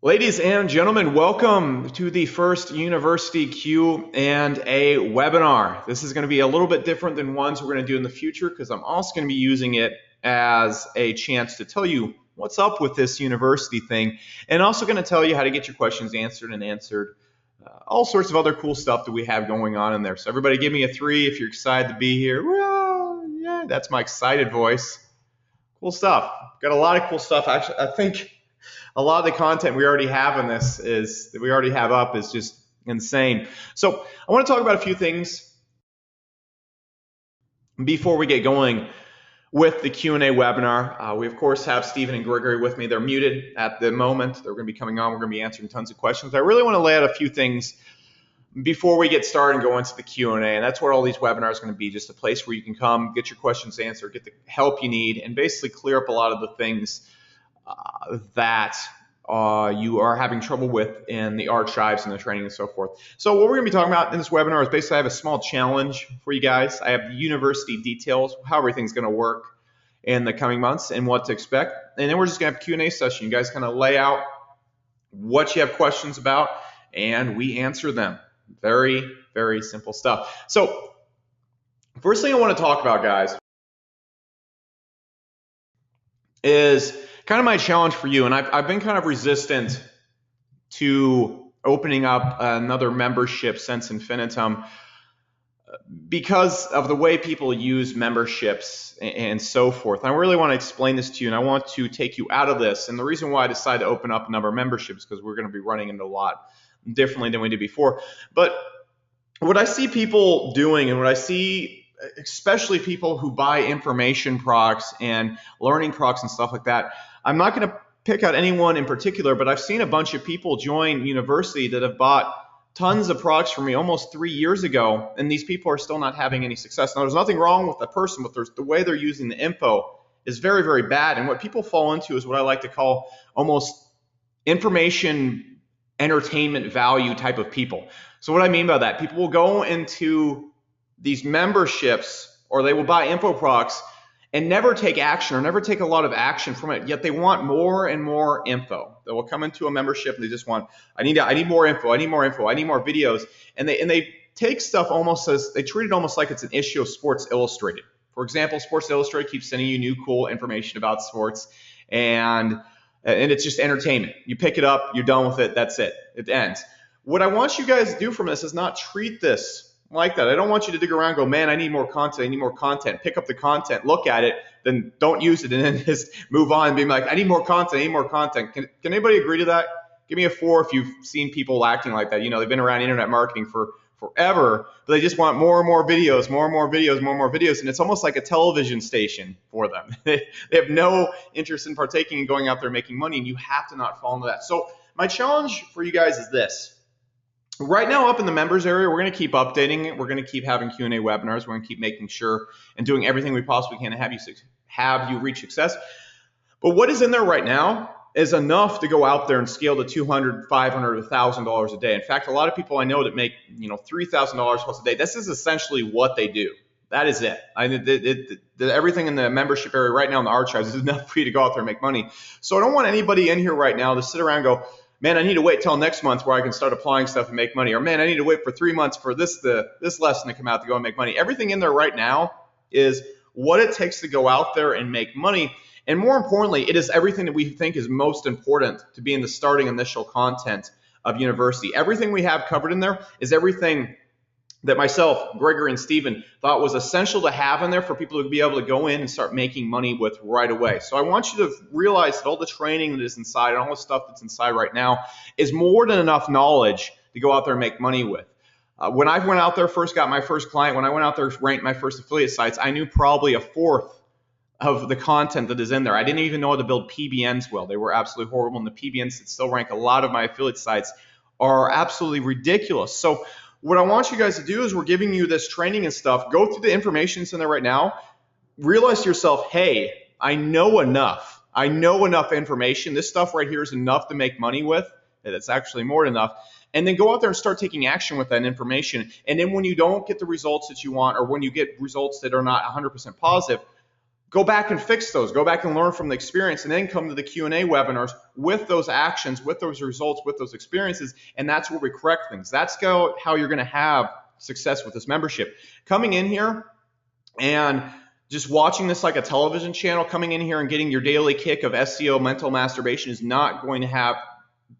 Ladies and gentlemen, welcome to the first University Q&A webinar. This is going to be a little bit different than ones we're going to do in the future because I'm also going to be using it as a chance to tell you what's up with this university thing, and also going to tell you how to get your questions answered all sorts of other cool stuff that we have going on in there. So everybody give me a 3 if you're excited to be here. Well, yeah, that's my excited voice. Cool stuff. Got a lot of cool stuff. Actually, I think a lot of the content we already have in this is just insane. So I want to talk about a few things before we get going with the Q&A webinar. We of course have Stephen and Gregory with me. They're muted at the moment. They're going to be coming on. We're going to be answering tons of questions. I really want to lay out a few things before we get started and go into the Q&A, and that's what all these webinars are going to be, just a place where you can come, get your questions answered, get the help you need, and basically clear up a lot of the things that you are having trouble with in the archives and the training and so forth. So what we're going to be talking about in this webinar is basically I have a small challenge for you guys. I have the university details, how everything's going to work in the coming months and what to expect. And then we're just going to have a Q&A session. You guys kind of lay out what you have questions about, and we answer them. Very, very simple stuff. So first thing I want to talk about, guys, is kind of my challenge for you. And I've been kind of resistant to opening up another membership since infinitum because of the way people use memberships and so forth. And I really want to explain this to you, and I want to take you out of this. And the reason why I decided to open up a number of memberships is because we're going to be running into a lot differently than we did before. But what I see people doing, and what I see especially people who buy information products and learning products and stuff like that, I'm not going to pick out anyone in particular, but I've seen a bunch of people join university that have bought tons of products from me almost 3 years ago, and these people are still not having any success. Now, there's nothing wrong with the person, but the way they're using the info is very, very bad. And what people fall into is what I like to call almost information entertainment value type of people. So what I mean by that, people will go into these memberships or they will buy info products and never take action or never take a lot of action from it, yet they want more and more info. They will come into a membership and they just want, I need more info, I need more info, I need more videos. And they take stuff almost as, they treat it almost like it's an issue of Sports Illustrated. For example, Sports Illustrated keeps sending you new cool information about sports, and it's just entertainment. You pick it up, you're done with it, that's it, it ends. What I want you guys to do from this is not treat this like that. I don't want you to dig around and go, man, I need more content, I need more content. Pick up the content, look at it, then don't use it, and then just move on and be like, I need more content, I need more content. Can anybody agree to that? Give me a 4 if you've seen people acting like that. You know, they've been around internet marketing for forever, but they just want more and more videos, more and more videos, more and more videos, and it's almost like a television station for them. They have no interest in partaking and going out there making money, and you have to not fall into that. So my challenge for you guys is this. Right now up in the members area, we're going to keep updating it. We're going to keep having Q&A webinars. We're going to keep making sure and doing everything we possibly can to have you reach success. But what is in there right now is enough to go out there and scale to $200, $500, $1,000 a day. In fact, a lot of people I know that make $3,000 plus a day, this is essentially what they do. That is it. Everything in the membership area right now in the archives is enough for you to go out there and make money. So I don't want anybody in here right now to sit around and go, man, I need to wait till next month where I can start applying stuff and make money. Or, man, I need to wait for 3 months for this lesson to come out to go and make money. Everything in there right now is what it takes to go out there and make money. And more importantly, it is everything that we think is most important to be in the starting initial content of university. Everything we have covered in there is everything that myself, Gregory, and Stephen thought was essential to have in there for people to be able to go in and start making money with right away. So I want you to realize that all the training that is inside and all the stuff that's inside right now is more than enough knowledge to go out there and make money with. When I went out there, first got my first client, when I went out there, ranked my first affiliate sites, I knew probably a fourth of the content that is in there. I didn't even know how to build PBNs well. They were absolutely horrible, and the PBNs that still rank a lot of my affiliate sites are absolutely ridiculous. So what I want you guys to do is we're giving you this training and stuff. Go through the information that's in there right now. Realize to yourself, hey, I know enough. I know enough information. This stuff right here is enough to make money with. It's actually more than enough. And then go out there and start taking action with that information. And then when you don't get the results that you want, or when you get results that are not 100% positive, go back and fix those. Go back and learn from the experience, and then come to the Q&A webinars with those actions, with those results, with those experiences, and that's where we correct things. That's how you're going to have success with this membership. Coming in here and just watching this like a television channel, coming in here and getting your daily kick of SEO mental masturbation is not going to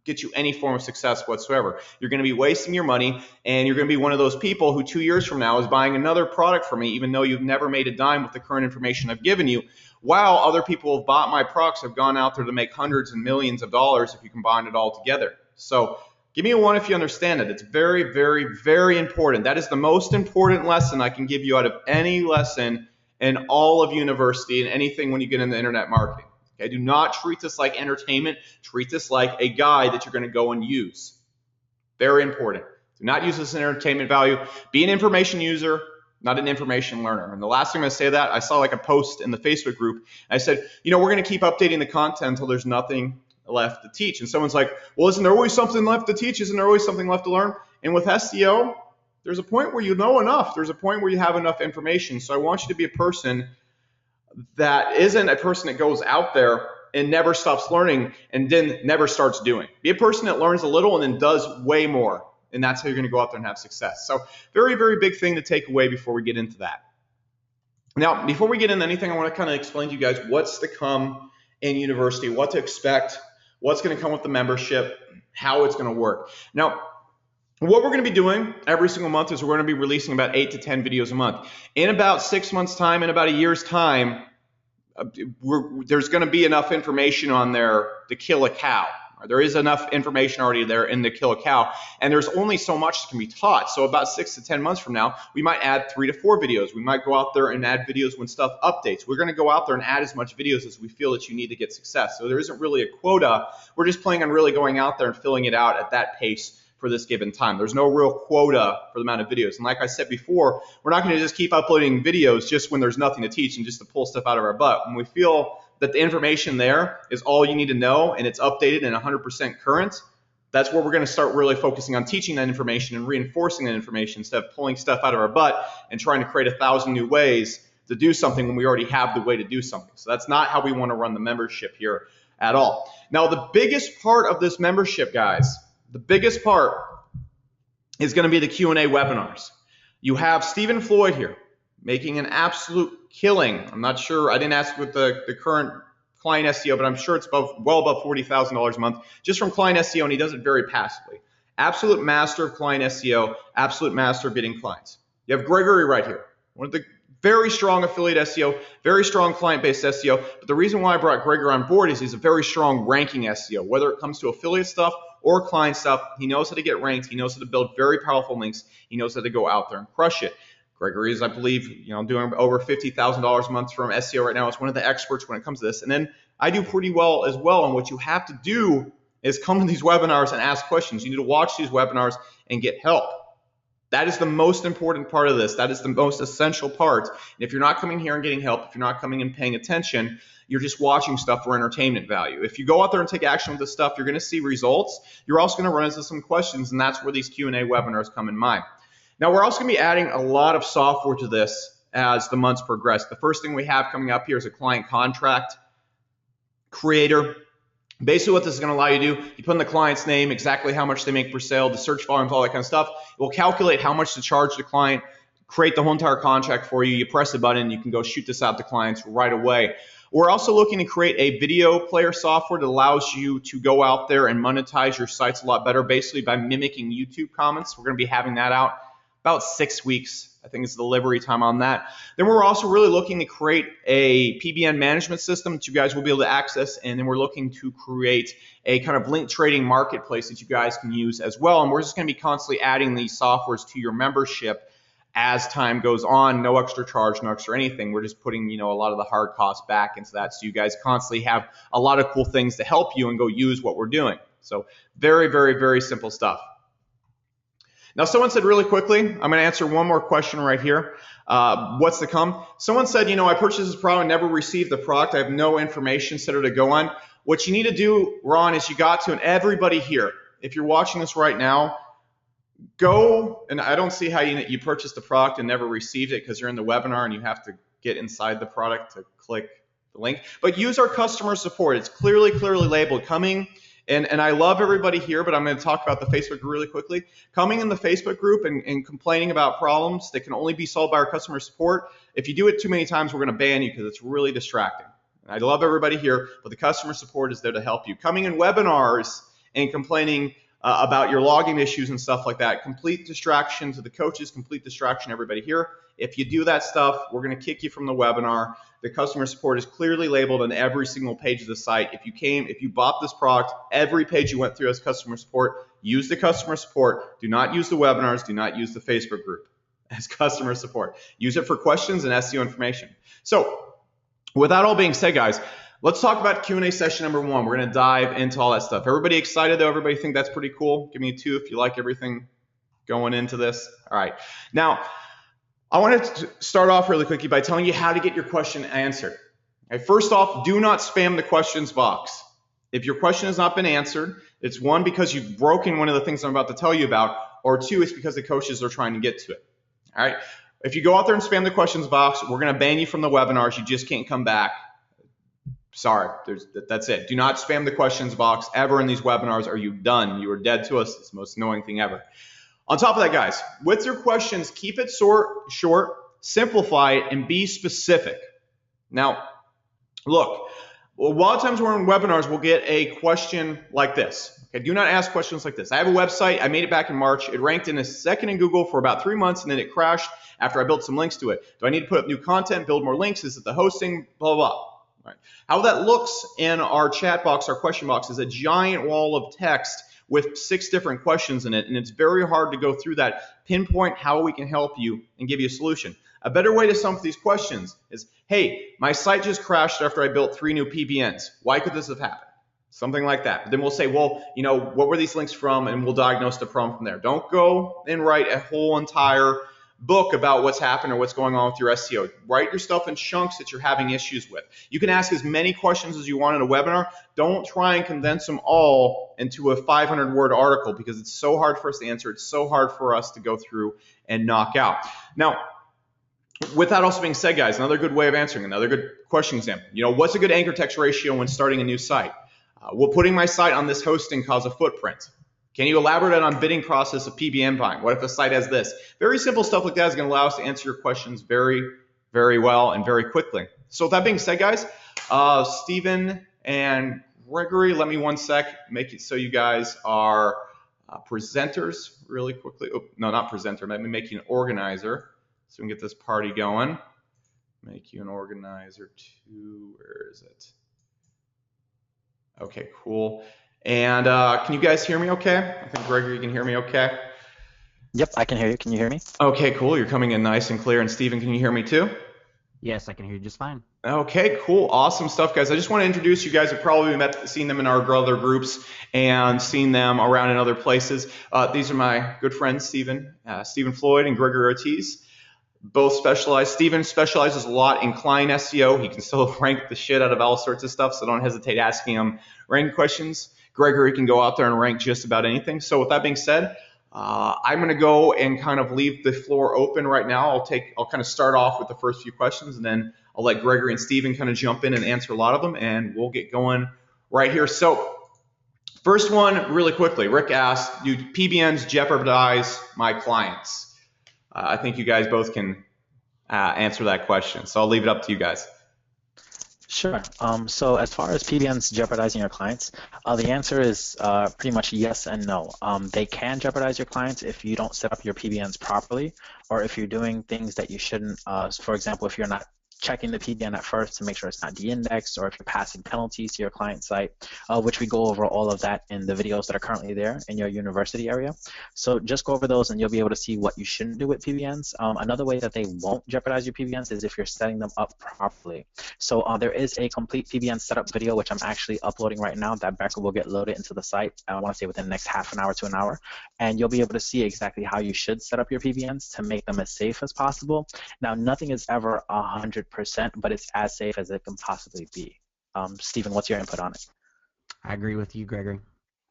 get you any form of success whatsoever. You're going to be wasting your money, and you're going to be one of those people who 2 years from now is buying another product from me, even though you've never made a dime with the current information I've given you, while other people have bought my products, have gone out there to make hundreds and millions of dollars if you combine it all together. So give me a 1 if you understand it. It's very, very, very important. That is the most important lesson I can give you out of any lesson in all of university and anything when you get into internet marketing. Okay, do not treat this like entertainment. Treat this like a guide that you're going to go and use. Very important. Do not use this as an entertainment value. Be an information user, not an information learner. And the last thing I'm going to say that, I saw like a post in the Facebook group. I said, we're going to keep updating the content until there's nothing left to teach. And someone's like, well, isn't there always something left to teach? Isn't there always something left to learn? And with SEO, there's a point where you know enough. There's a point where you have enough information. So I want you to be a person that isn't a person that goes out there and never stops learning and then never starts doing. Be a person that learns a little and then does way more. And that's how you're going to go out there and have success. So very, very big thing to take away before we get into that. Now, before we get into anything, I want to kind of explain to you guys what's to come in university, what to expect, what's going to come with the membership, how it's going to work. Now, what we're going to be doing every single month is we're going to be releasing about 8 to 10 videos a month. In about 6 months' time, in about a year's time, there's going to be enough information on there to kill a cow. There is enough information already there in the kill a cow, and there's only so much that can be taught. So about 6 to 10 months from now, we might add 3 to 4 videos. We might go out there and add videos when stuff updates. We're going to go out there and add as much videos as we feel that you need to get success. So there isn't really a quota. We're just planning on really going out there and filling it out at that pace for this given time. There's no real quota for the amount of videos. And like I said before, we're not going to just keep uploading videos just when there's nothing to teach and just to pull stuff out of our butt. When we feel that the information there is all you need to know and it's updated and 100% current, that's where we're going to start really focusing on teaching that information and reinforcing that information instead of pulling stuff out of our butt and trying to create 1,000 new ways to do something when we already have the way to do something. So that's not how we want to run the membership here at all. Now, the biggest part of this membership, guys, the biggest part is going to be the Q&A webinars. You have Stephen Floyd here making an absolute killing. I'm not sure, I didn't ask what the current client SEO, but I'm sure it's well above $40,000 a month just from client SEO, and he does it very passively. Absolute master of client SEO, absolute master of getting clients. You have Gregory right here, one of the very strong affiliate SEO, very strong client-based SEO. But the reason why I brought Gregory on board is he's a very strong ranking SEO. Whether it comes to affiliate stuff or client stuff, he knows how to get ranked. He knows how to build very powerful links. He knows how to go out there and crush it. Gregory is, I believe, doing over $50,000 a month from SEO right now. It's one of the experts when it comes to this. And then I do pretty well as well. And what you have to do is come to these webinars and ask questions. You need to watch these webinars and get help. That is the most important part of this. That is the most essential part. And if you're not coming here and getting help, if you're not coming and paying attention, you're just watching stuff for entertainment value. If you go out there and take action with this stuff, you're going to see results. You're also going to run into some questions, and that's where these Q&A webinars come in mind. Now, we're also going to be adding a lot of software to this as the months progress. The first thing we have coming up here is a client contract creator. Basically, what this is going to allow you to do, you put in the client's name, exactly how much they make per sale, the search volumes, all that kind of stuff. It will calculate how much to charge the client, create the whole entire contract for you. You press a button, you can go shoot this out to clients right away. We're also looking to create a video player software that allows you to go out there and monetize your sites a lot better, basically by mimicking YouTube comments. We're going to be having that out about 6 weeks. I think it's the delivery time on that. Then we're also really looking to create a PBN management system that you guys will be able to access, and then we're looking to create a kind of link trading marketplace that you guys can use as well. And we're just going to be constantly adding these softwares to your membership as time goes on. No extra charge, no extra anything. We're just putting a lot of the hard costs back into that, so you guys constantly have a lot of cool things to help you and go use what we're doing. So very, very, very simple stuff. Now, someone said really quickly, I'm going to answer one more question right here. What's to come? Someone said, I purchased this product and never received the product. I have no information center to go on. What you need to do, Ron, is you got to, and everybody here, if you're watching this right now, go, and I don't see how you purchased the product and never received it because you're in the webinar and you have to get inside the product to click the link. But use our customer support. It's clearly labeled coming. And I love everybody here, but I'm going to talk about the Facebook group really quickly. Coming in the Facebook group and complaining about problems that can only be solved by our customer support, if you do it too many times, we're going to ban you because it's really distracting. And I love everybody here, but the customer support is there to help you. Coming in webinars and complaining about your login issues and stuff like that, complete distraction to the coaches, complete distraction to everybody here. If you do that stuff, we're going to kick you from the webinar. The customer support is clearly labeled on every single page of the site. If you bought this product, every page you went through as customer support, use the customer support. Do not use the webinars. Do not use the Facebook group as customer support. Use it for questions and SEO information. So with that all being said, guys, let's talk about Q&A session number 1. We're going to dive into all that stuff. Everybody excited though? Everybody think that's pretty cool? Give me a 2 if you like everything going into this. All right. Now, I want to start off really quickly by telling you how to get your question answered. Okay, first off, do not spam the questions box. If your question has not been answered, it's 1, because you've broken one of the things I'm about to tell you about, or 2, it's because the coaches are trying to get to it. All right. If you go out there and spam the questions box, we're going to ban you from the webinars. You just can't come back. Sorry, that's it. Do not spam the questions box ever in these webinars. Are you done? You are dead to us. It's the most annoying thing ever. On top of that, guys, with your questions, keep it short, simplify it, and be specific. Now, look, a lot of times we're in webinars, we'll get a question like this. Okay, do not ask questions like this. I have a website. I made it back in March. It ranked in a second in Google for about 3 months, and then it crashed after I built some links to it. Do I need to put up new content, build more links? Is it the hosting? Blah, blah, blah. Right. How that looks in our chat box, our question box, is a giant wall of text with 6 different questions in it, and it's very hard to go through that, pinpoint how we can help you and give you a solution. A better way to sum up these questions is, hey, my site just crashed after I built 3 new PBNs. Why could this have happened? Something like that. But then we'll say, well, what were these links from? And we'll diagnose the problem from there. Don't go and write a whole entire book about what's happened or what's going on with your SEO. Write your stuff in chunks that you're having issues with. You can ask as many questions as you want in a webinar. Don't try and condense them all into a 500-word article because it's so hard for us to answer. It's so hard for us to go through and knock out. Now, with that also being said, guys, another good way of answering, another good question example. What's a good anchor text ratio when starting a new site? Will putting my site on this hosting cause a footprint? Can you elaborate on bidding process of PBN buying? What if the site has this? Very simple stuff like that is going to allow us to answer your questions very, very well and very quickly. So with that being said, guys, Stephen and Gregory, let me 1 sec, make it so you guys are presenters really quickly. Oh, no, not presenter. Let me make you an organizer so we can get this party going. Make you an organizer too. Where is it? Okay, cool. And can you guys hear me okay? I think Gregory, you can hear me okay? Yep, I can hear you. Can you hear me? Okay, cool. You're coming in nice and clear. And Stephen, can you hear me too? Yes, I can hear you just fine. Okay, cool. Awesome stuff, guys. I just want to introduce you guys. Have probably seen them in our other groups and seen them around in other places. These are my good friends, Stephen Floyd and Gregory Ortiz. Both specialize. Stephen specializes a lot in client SEO. He can still rank the shit out of all sorts of stuff, so don't hesitate asking him ranking questions. Gregory can go out there and rank just about anything. So with that being said, I'm going to go and kind of leave the floor open right now. I'll kind of start off with the first few questions, and then I'll let Gregory and Stephen kind of jump in and answer a lot of them, and we'll get going right here. So first one, really quickly, Rick asked, do PBNs jeopardize my clients? I think you guys both can answer that question. So I'll leave it up to you guys. Sure. So as far as PBNs jeopardizing your clients, the answer is pretty much yes and no. They can jeopardize your clients if you don't set up your PBNs properly, or if you're doing things that you shouldn't. For example, if you're not checking the PBN at first to make sure it's not de-indexed, or if you're passing penalties to your client site, which we go over all of that in the videos that are currently there in your university area. So just go over those and you'll be able to see what you shouldn't do with PBNs. Another way that they won't jeopardize your PBNs is if you're setting them up properly. So there is a complete PBN setup video, which I'm actually uploading right now, that Becca will get loaded into the site, I want to say within the next half an hour to an hour. And you'll be able to see exactly how you should set up your PBNs to make them as safe as possible. Now, nothing is ever 100%, but it's as safe as it can possibly be. Stephen, what's your input on it? I agree with you, Gregory.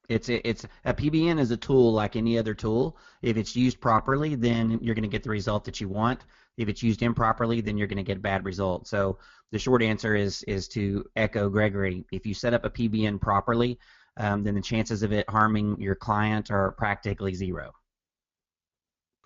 It's a PBN is a tool like any other tool. If it's used properly, then you're going to get the result that you want. If it's used improperly, then you're going to get a bad result. So the short answer is to echo Gregory. If you set up a PBN properly, then the chances of it harming your client are practically zero.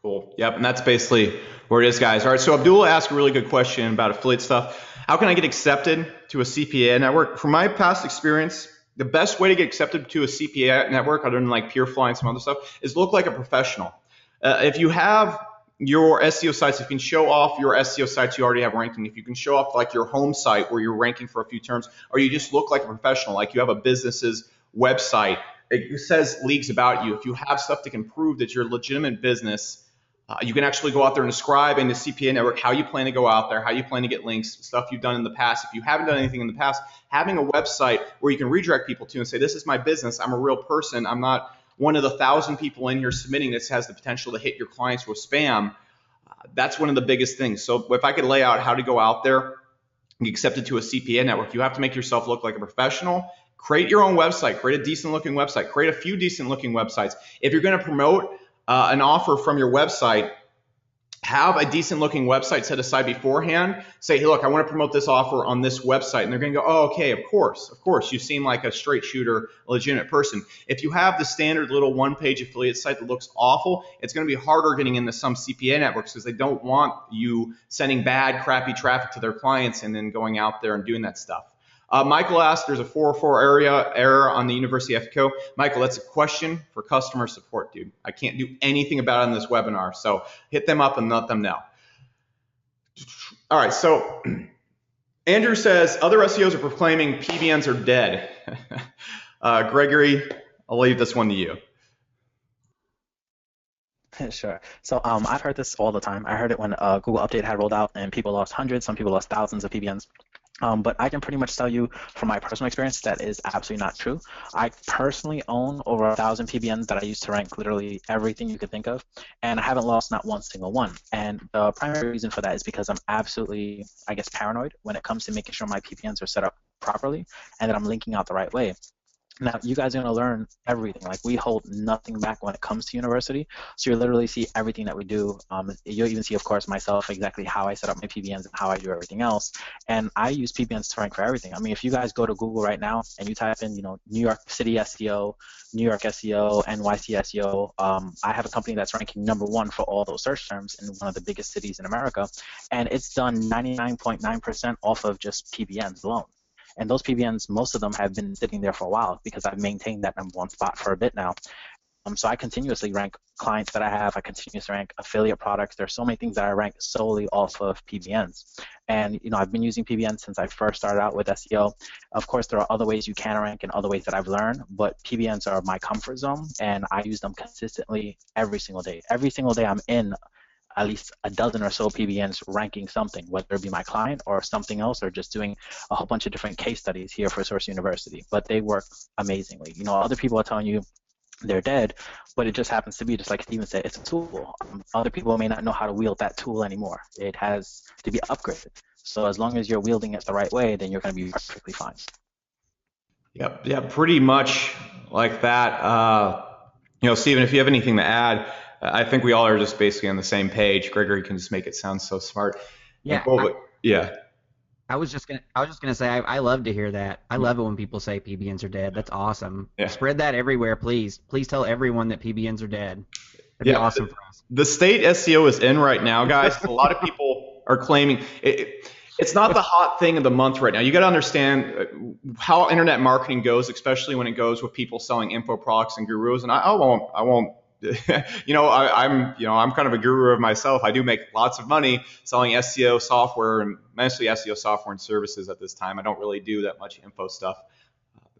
Cool. Yep, and that's basically where it is, guys. All right, so Abdul asked a really good question about affiliate stuff. How can I get accepted to a CPA network? From my past experience, the best way to get accepted to a CPA network, other than like PeerFly and some other stuff, is look like a professional. If you have your SEO sites, if you can show off your SEO sites you already have ranking, if you can show off like your home site where you're ranking for a few terms, or you just look like a professional, like you have a business's website, it says leagues about you. If you have stuff that can prove that you're a legitimate business, you can actually go out there and describe in the CPA network how you plan to go out there, how you plan to get links, stuff you've done in the past. If you haven't done anything in the past, having a website where you can redirect people to and say, this is my business, I'm a real person, I'm not one of the 1,000 people in here submitting this has the potential to hit your clients with spam. That's one of the biggest things. So if I could lay out how to go out there and get accepted to a CPA network, you have to make yourself look like a professional. Create your own website, create a decent looking website, create a few decent looking websites. If you're going to promote an offer from your website, have a decent looking website set aside beforehand. Say, hey, look, I want to promote this offer on this website. And they're going to go, oh, okay, of course. You seem like a straight shooter, a legitimate person. If you have the standard little one-page affiliate site that looks awful, it's going to be harder getting into some CPA networks because they don't want you sending bad, crappy traffic to their clients and then going out there and doing that stuff. Michael asked, there's a 404 error on the University of FCO. Michael, that's a question for customer support, dude. I can't do anything about it in this webinar, so hit them up and let them know. All right, so Andrew says, other SEOs are proclaiming PBNs are dead. Gregory, I'll leave this one to you. Sure. So I've heard this all the time. I heard it when Google Update had rolled out and people lost hundreds, some people lost thousands of PBNs. But I can pretty much tell you from my personal experience that is absolutely not true. I personally own over 1,000 PBNs that I use to rank literally everything you could think of, and I haven't lost not one single one. And the primary reason for that is because I'm absolutely, I guess, paranoid when it comes to making sure my PBNs are set up properly and that I'm linking out the right way. Now, you guys are going to learn everything. Like, we hold nothing back when it comes to university. So you'll literally see everything that we do. You'll even see, of course, myself, exactly how I set up my PBNs and how I do everything else. And I use PBNs to rank for everything. I mean, if you guys go to Google right now and you type in, New York City SEO, New York SEO, NYC SEO, I have a company that's ranking #1 for all those search terms in one of the biggest cities in America. And it's done 99.9% off of just PBNs alone. And those PBNs, most of them have been sitting there for a while because I've maintained that #1 spot for a bit now. So I continuously rank clients that I have. I continuously rank affiliate products. There's so many things that I rank solely off of PBNs. And, I've been using PBNs since I first started out with SEO. Of course, there are other ways you can rank and other ways that I've learned, but PBNs are my comfort zone, and I use them consistently every single day. Every single day I'm in at least a dozen or so PBNs ranking something, whether it be my client or something else, or just doing a whole bunch of different case studies here for Source University. But they work amazingly. Other people are telling you they're dead, but it just happens to be, just like Steven said, it's a tool. Other people may not know how to wield that tool anymore. It has to be upgraded. So as long as you're wielding it the right way, then you're going to be perfectly fine. Yep, yeah, pretty much like that. Steven, if you have anything to add, I think we all are just basically on the same page. Gregory can just make it sound so smart. Yeah. I was just gonna say I love to hear that. I love it when people say PBNs are dead. That's awesome. Yeah. Spread that everywhere, please. Please tell everyone that PBNs are dead. That'd be awesome for us. The state SEO is in right now, guys. A lot of people are claiming it's not the hot thing of the month right now. You got to understand how internet marketing goes, especially when it goes with people selling info products and gurus. And I won't. I'm kind of a guru of myself. I do make lots of money selling SEO software and mostly SEO software and services at this time. I don't really do that much info stuff.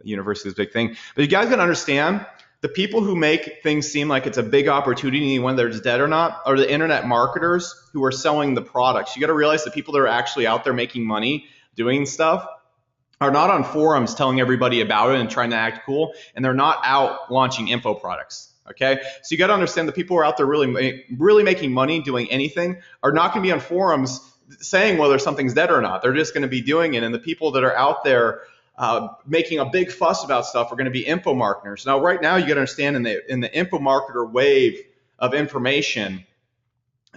University is a big thing. But you guys got to understand, the people who make things seem like it's a big opportunity, whether it's dead or not, are the internet marketers who are selling the products. You got to realize the people that are actually out there making money doing stuff are not on forums telling everybody about it and trying to act cool, and they're not out launching info products. Okay, so you got to understand the people who are out there really making money doing anything are not going to be on forums saying whether something's dead or not. They're just going to be doing it. And the people that are out there making a big fuss about stuff are going to be info marketers. Now, right now, you got to understand in the info marketer wave of information,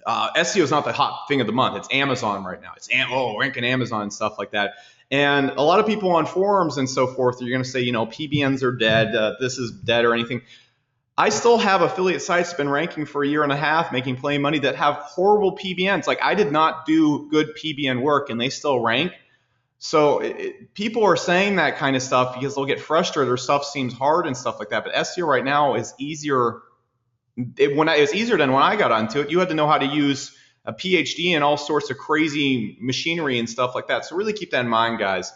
SEO is not the hot thing of the month. It's Amazon right now. It's ranking Amazon and stuff like that. And a lot of people on forums and so forth, you're going to say, PBNs are dead. This is dead or anything. I still have affiliate sites been ranking for a year and a half, making plenty of money that have horrible PBNs. Like I did not do good PBN work, and they still rank. So people are saying that kind of stuff because they'll get frustrated or stuff seems hard and stuff like that. But SEO right now is easier. It was easier than when I got onto it. You had to know how to use a PhD and all sorts of crazy machinery and stuff like that. So really keep that in mind, guys.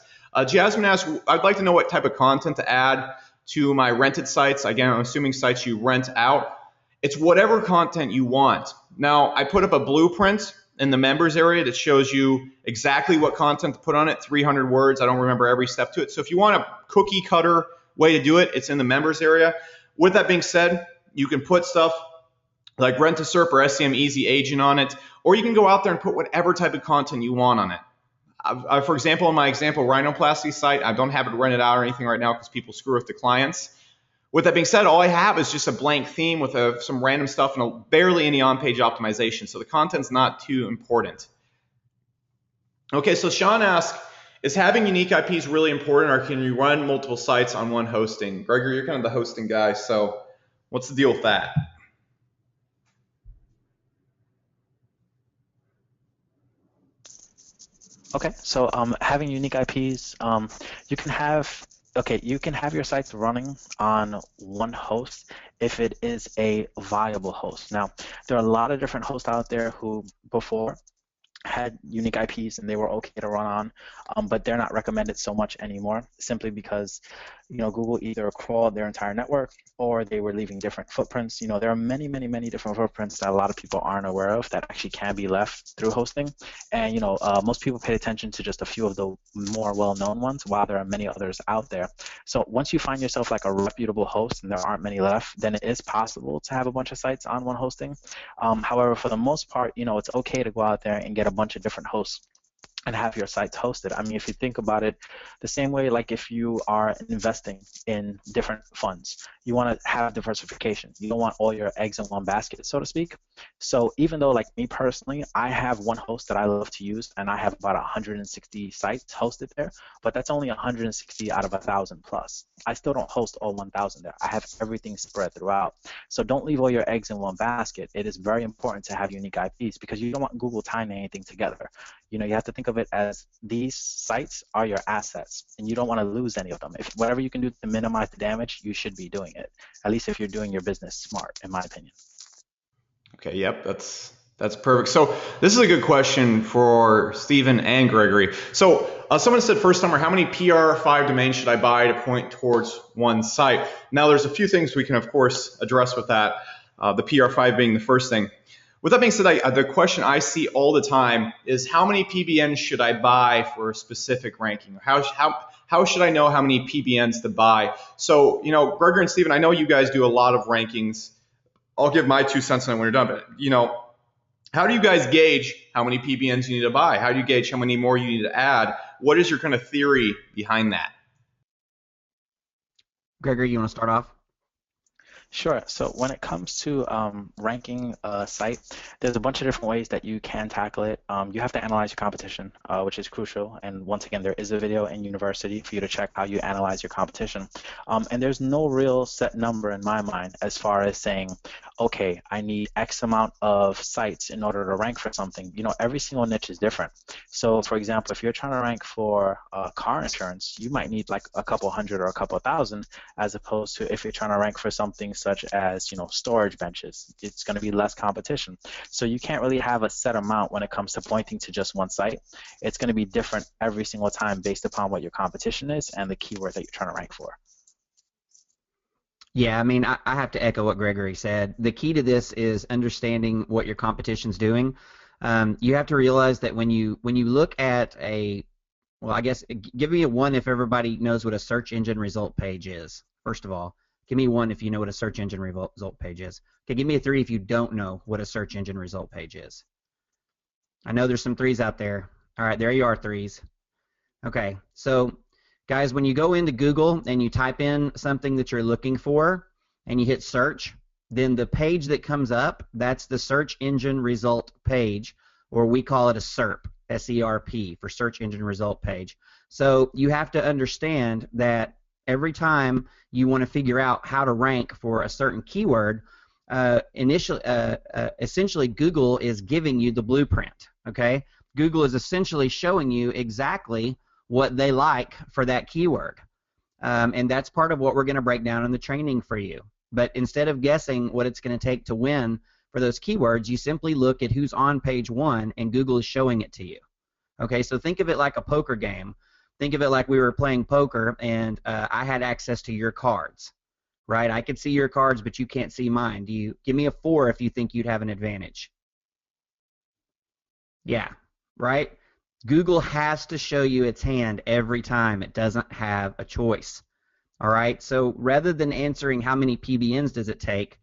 Jasmine asks, I'd like to know what type of content to add to my rented sites. Again, I'm assuming sites you rent out. It's whatever content you want. Now, I put up a blueprint in the members area that shows you exactly what content to put on it, 300 words. I don't remember every step to it. So if you want a cookie cutter way to do it, it's in the members area. With that being said, you can put stuff like Rent a SERP or SEM Easy Agent on it, or you can go out there and put whatever type of content you want on it. For example, in my example rhinoplasty site, I don't have it rented out or anything right now because people screw with the clients. With that being said, all I have is just a blank theme with some random stuff and barely any on-page optimization. So the content's not too important. Okay, so Sean asks, is having unique IPs really important, or can you run multiple sites on one hosting? Gregory, you're kind of the hosting guy, so what's the deal with that? Okay, so having unique IPs, you can have your sites running on one host if it is a viable host. Now, there are a lot of different hosts out there who before had unique IPs and they were okay to run on, but they're not recommended so much anymore simply because Google either crawled their entire network or they were leaving different footprints. There are many different footprints that a lot of people aren't aware of that actually can be left through hosting. And most people pay attention to just a few of the more well-known ones while there are many others out there. So once you find yourself like a reputable host and there aren't many left, then it is possible to have a bunch of sites on one hosting. However, for the most part, it's okay to go out there and get a bunch of different hosts and have your sites hosted. I mean, if you think about it, the same way like if you are investing in different funds, you want to have diversification. You don't want all your eggs in one basket, so to speak. So even though like me personally, I have one host that I love to use and I have about 160 sites hosted there, but that's only 160 out of 1,000 plus. I still don't host all 1,000 there. I have everything spread throughout. So don't leave all your eggs in one basket. It is very important to have unique IPs because you don't want Google tying anything together. You have to think of it as these sites are your assets and you don't want to lose any of them. If whatever you can do to minimize the damage, you should be doing it, at least if you're doing your business smart, in my opinion. Okay, yep, that's perfect. So this is a good question for Stephen and Gregory. So someone said, first timer, how many PR5 domains should I buy to point towards one site? Now there's a few things we can of course address with that, the PR5 being the first thing. With that being said, the question I see all the time is how many PBNs should I buy for a specific ranking? How should I know how many PBNs to buy? So, Gregory and Stephen, I know you guys do a lot of rankings. I'll give my 2 cents on it when we're done. But, how do you guys gauge how many PBNs you need to buy? How do you gauge how many more you need to add? What is your kind of theory behind that? Gregory, you want to start off? Sure. So when it comes to ranking a site, there's a bunch of different ways that you can tackle it. You have to analyze your competition, which is crucial. And once again, there is a video in university for you to check how you analyze your competition. And there's no real set number in my mind as far as saying, okay, I need X amount of sites in order to rank for something. Every single niche is different. So for example, if you're trying to rank for car insurance, you might need like a couple hundred or a couple thousand, as opposed to if you're trying to rank for something such as storage benches, it's going to be less competition. So you can't really have a set amount when it comes to pointing to just one site. It's going to be different every single time based upon what your competition is and the keyword that you're trying to rank for. Yeah, I mean, I have to echo what Gregory said. The key to this is understanding what your competition's doing. You have to realize that when you look at well, I guess give me a 1 if everybody knows what a search engine result page is. First of all, give me 1 if you know what a search engine result page is. Okay, give me a 3 if you don't know what a search engine result page is. I know there's some 3s out there. All right, there you are, 3s. Okay, so Guys, when you go into Google and you type in something that you're looking for and you hit search, then the page that comes up, that's the search engine result page, or we call it a SERP, S-E-R-P, for search engine result page. So you have to understand that every time you want to figure out how to rank for a certain keyword, essentially Google is giving you the blueprint, okay? Google is essentially showing you exactly what they like for that keyword. And that's part of what we're going to break down in the training for you. But instead of guessing what it's going to take to win for those keywords, you simply look at who's on page 1 and Google is showing it to you. Okay, so think of it like a poker game. Think of it like we were playing poker and I had access to your cards, right? I could see your cards, but you can't see mine. Do you give me a 4 if you think you'd have an advantage? Yeah, right? Google has to show you its hand every time. It doesn't have a choice. All right, so rather than answering how many PBNs does it take,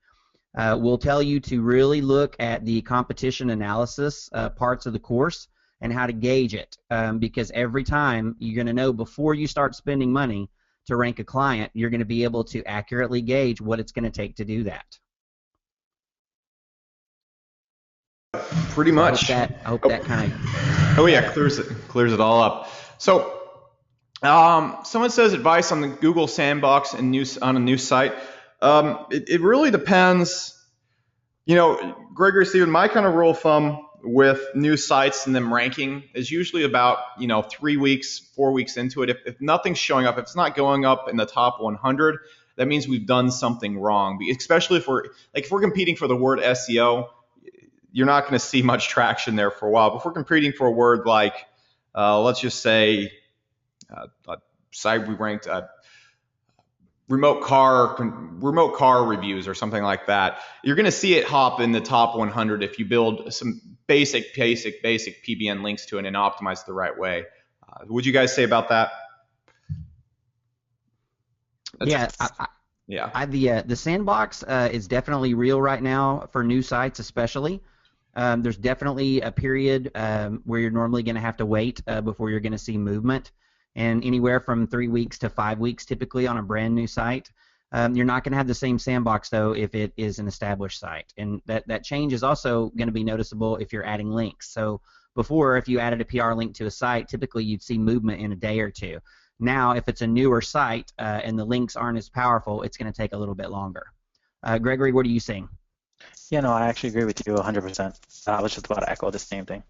we'll tell you to really look at the competition analysis parts of the course and how to gauge it, because every time you're going to know before you start spending money to rank a client, you're going to be able to accurately gauge what it's going to take to do that. Pretty much. I hope that kind of. Oh yeah, clears it all up. So, someone says advice on the Google Sandbox and on a new site. It really depends. You know, Gregory, Steven, my kind of rule of thumb with new sites and them ranking is usually about 3 weeks, 4 weeks into it. If nothing's showing up, if it's not going up in the top 100, that means we've done something wrong. Especially if we're competing for the word SEO. You're not going to see much traction there for a while. But if we're competing for a word like, let's just say, site we ranked remote car reviews or something like that, you're going to see it hop in the top 100 if you build some basic PBN links to it and optimize it the right way. Would you guys say about that? The sandbox is definitely real right now for new sites, especially. There's definitely a period where you're normally going to have to wait before you're going to see movement, and anywhere from 3 weeks to 5 weeks typically on a brand new site. You're not going to have the same sandbox though if it is an established site, and that change is also going to be noticeable if you're adding links. So before, if you added a PR link to a site, typically you'd see movement in a day or two. Now, if it's a newer site and the links aren't as powerful, it's going to take a little bit longer. Gregory, what are you seeing? Yeah, no, I actually agree with you 100%. I was just about to echo the same thing.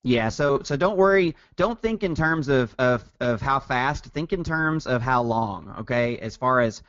Yeah, so don't worry. Don't think in terms of how fast. Think in terms of how long. Okay, as far as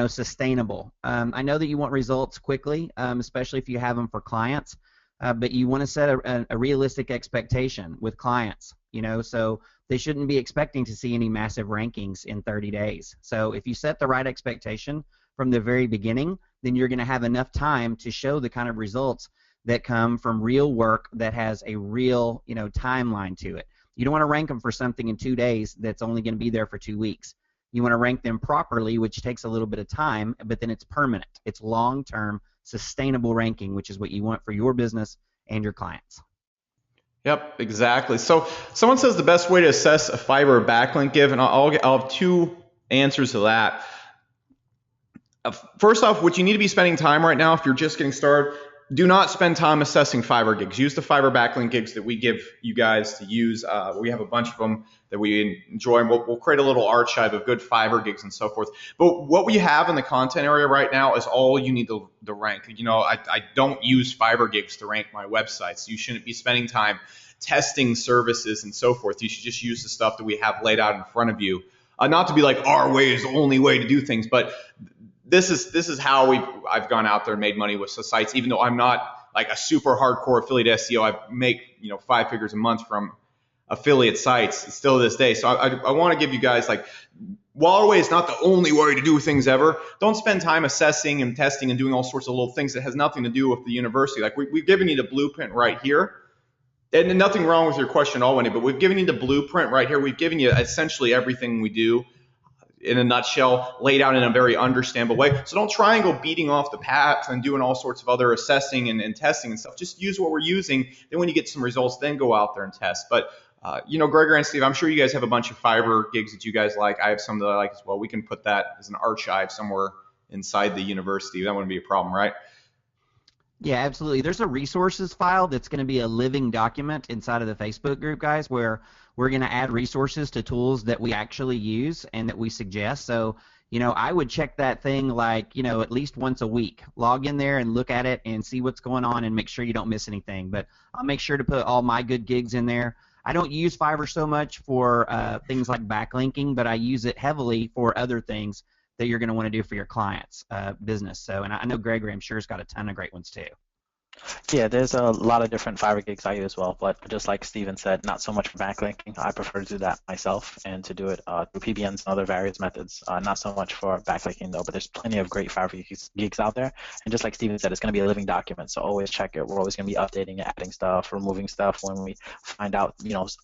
sustainable. I know that you want results quickly, especially if you have them for clients. But you want to set a realistic expectation with clients. So they shouldn't be expecting to see any massive rankings in 30 days. So if you set the right expectation from the very beginning, then you're going to have enough time to show the kind of results that come from real work that has a real timeline to it. You don't want to rank them for something in 2 days that's only going to be there for 2 weeks. You want to rank them properly, which takes a little bit of time, but then it's permanent. It's long-term, sustainable ranking, which is what you want for your business and your clients. Yep, exactly. So someone says the best way to assess a Fiverr backlink give, and I'll have 2 answers to that. First off, what you need to be spending time right now if you're just getting started, do not spend time assessing Fiverr gigs. Use the Fiverr backlink gigs that we give you guys to use. We have a bunch of them that we enjoy, and we'll create a little archive of good Fiverr gigs and so forth. But what we have in the content area right now is all you need to rank. I don't use Fiverr gigs to rank my websites. You shouldn't be spending time testing services and so forth. You should just use the stuff that we have laid out in front of you. Not to be like our way is the only way to do things, but this is how I've gone out there and made money with sites. Even though I'm not like a super hardcore affiliate SEO, I make 5 figures a month from affiliate sites still to this day. So I want to give you guys, while our way is not the only way to do things ever, don't spend time assessing and testing and doing all sorts of little things that has nothing to do with the university. We've given you the blueprint right here. And nothing wrong with your question at all, Wendy, but we've given you the blueprint right here. We've given you essentially everything we do in a nutshell, laid out in a very understandable way. So don't try and go beating off the path and doing all sorts of other assessing and testing and stuff. Just use what we're using. Then when you get some results, then go out there and test. But Gregory and Steve, I'm sure you guys have a bunch of Fiverr gigs that you guys like. I have some that I like as well. We can put that as an archive somewhere inside the university. That wouldn't be a problem, right? Yeah, absolutely. There's a resources file that's going to be a living document inside of the Facebook group, guys, where we're going to add resources to tools that we actually use and that we suggest. So, I would check that thing like, at least once a week. Log in there and look at it and see what's going on and make sure you don't miss anything. But I'll make sure to put all my good gigs in there. I don't use Fiverr so much for things like backlinking, but I use it heavily for other things that you're going to want to do for your clients' business. So, and I know Gregory, I'm sure, has got a ton of great ones too. Yeah, there's a lot of different Fiverr gigs I use as well, but just like Steven said, not so much for backlinking. I prefer to do that myself and to do it through PBNs and other various methods. Not so much for backlinking though, but there's plenty of great Fiverr gigs out there. And just like Steven said, it's going to be a living document, so always check it. We're always going to be updating it, adding stuff, removing stuff when we find out,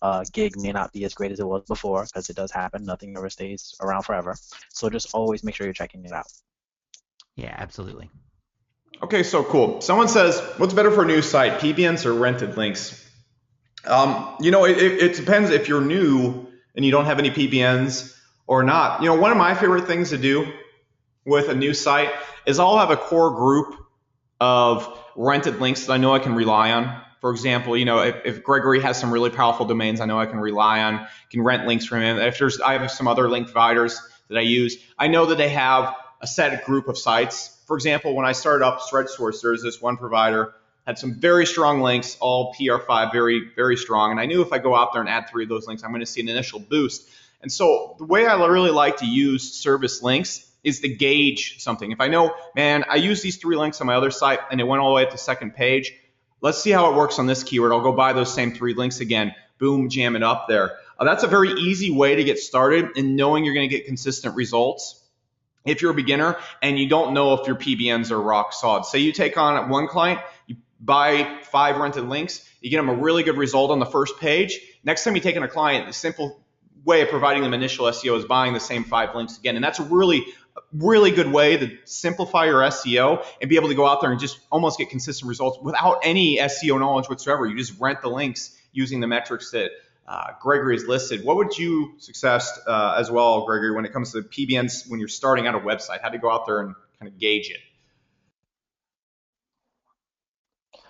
a gig may not be as great as it was before, because it does happen. Nothing ever stays around forever. So just always make sure you're checking it out. Yeah, absolutely. Okay, so cool. Someone says, what's better for a new site, PBNs or rented links? It depends if you're new and you don't have any PBNs or not. One of my favorite things to do with a new site is I'll have a core group of rented links that I know I can rely on. For example, if Gregory has some really powerful domains I know I can rely on, can rent links from him. I have some other link providers that I use, I know that they have a set group of sites. For example, when I started up SpreadSource, there's this one provider, had some very strong links, all PR5, very, very strong. And I knew if I go out there and add 3 of those links, I'm going to see an initial boost. And so the way I really like to use service links is to gauge something. If I know, man, I use these 3 links on my other site and it went all the way up to the second page, let's see how it works on this keyword. I'll go buy those same 3 links again, boom, jam it up there. That's a very easy way to get started in knowing you're going to get consistent results. If you're a beginner and you don't know if your PBNs are rock solid, say you take on one client, you buy 5 rented links, you get them a really good result on the first page. Next time you take on a client, the simple way of providing them initial SEO is buying the same 5 links again. And that's a really, really good way to simplify your SEO and be able to go out there and just almost get consistent results without any SEO knowledge whatsoever. You just rent the links using the metrics that Gregory has listed. What would you suggest as well, Gregory, when it comes to PBNs when you're starting out a website? How to go out there and kind of gauge it?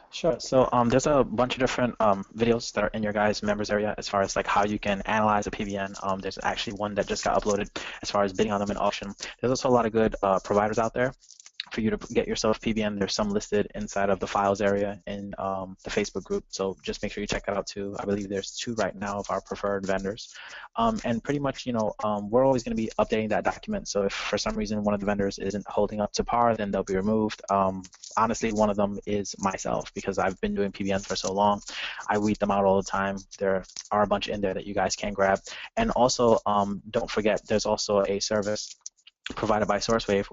Sure. So there's a bunch of different videos that are in your guys' members area as far as like how you can analyze a PBN. There's actually one that just got uploaded as far as bidding on them in auction. There's also a lot of good providers out there for you to get yourself PBN. There's some listed inside of the files area in the Facebook group, so just make sure you check that out too. I believe there's 2 right now of our preferred vendors, and pretty much we're always going to be updating that document. So if for some reason one of the vendors isn't holding up to par, then they'll be removed. Honestly, one of them is myself, because I've been doing PBNs for so long. I weed them out all the time. There are a bunch in there that you guys can grab, and also don't forget there's also a service provided by SourceWave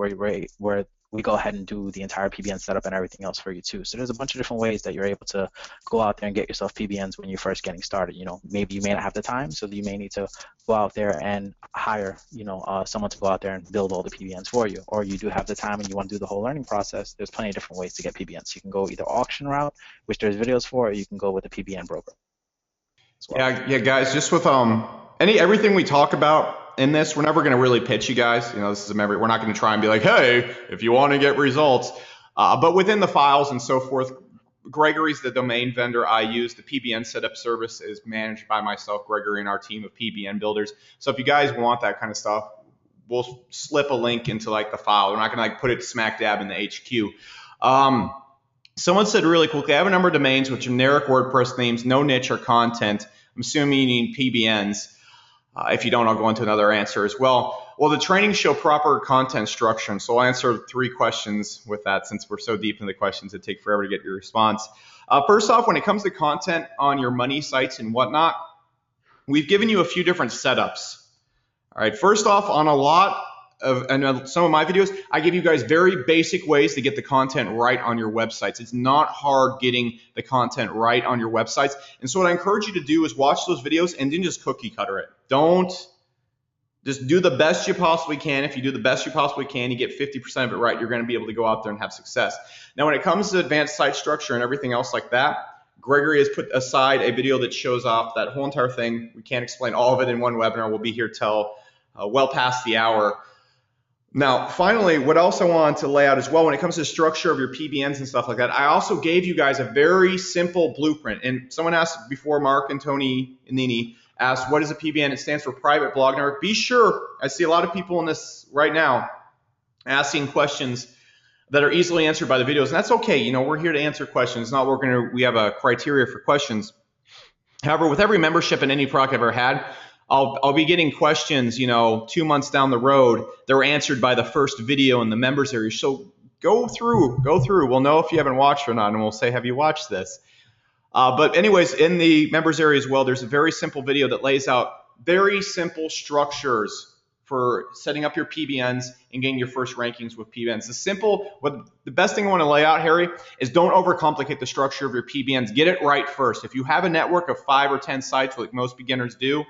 where we go ahead and do the entire PBN setup and everything else for you too. So there's a bunch of different ways that you're able to go out there and get yourself PBNs when you're first getting started. Maybe you may not have the time, so you may need to go out there and hire, someone to go out there and build all the PBNs for you. Or you do have the time and you want to do the whole learning process. There's plenty of different ways to get PBNs. You can go either auction route, which there's videos for, or you can go with a PBN broker as well. Yeah, guys. Just with everything we talk about in this, we're never going to really pitch you guys. This is we're not going to try and be like, hey, if you want to get results. But within the files and so forth, Gregory's the domain vendor I use. The PBN setup service is managed by myself, Gregory, and our team of PBN builders. So if you guys want that kind of stuff, we'll slip a link into like the file. We're not going to put it smack dab in the HQ. Someone said really quickly, I have a number of domains with generic WordPress themes, no niche or content. I'm assuming you need PBNs. If you don't, I'll go into another answer as well. Well, the trainings show proper content structure, and so I'll answer 3 questions with that since we're so deep in the questions it take forever to get your response. First off, when it comes to content on your money sites and whatnot, we've given you a few different setups. All right, first off, on a lot of some of my videos, I give you guys very basic ways to get the content right on your websites. It's not hard getting the content right on your websites. And so what I encourage you to do is watch those videos and then just cookie cutter it. Don't just do the best you possibly can. If you do the best you possibly can, you get 50% of it right, you're going to be able to go out there and have success. Now, when it comes to advanced site structure and everything else like that, Gregory has put aside a video that shows off that whole entire thing. We can't explain all of it in one webinar. We'll be here till well past the hour. Now, finally, what else I wanted to lay out as well when it comes to the structure of your PBNs and stuff like that, I also gave you guys a very simple blueprint. And someone asked before, Mark and Tony and Nini asked, what is a PBN? It stands for Private Blog Network. Be sure, I see a lot of people in this right now asking questions that are easily answered by the videos, and that's okay. You know, we're here to answer questions. Not we have a criteria for questions. However, with every membership in any product I've ever had, I'll be getting questions, you know, 2 months down the road that were answered by the first video in the members area. So go through. We'll know if you haven't watched or not, and we'll say, have you watched this? But anyways, in the members area as well, there's a very simple video that lays out very simple structures for setting up your PBNs and getting your first rankings with PBNs. The best thing I want to lay out, Harry, is don't overcomplicate the structure of your PBNs. Get it right first. If you have a network of 5 or 10 sites like most beginners do,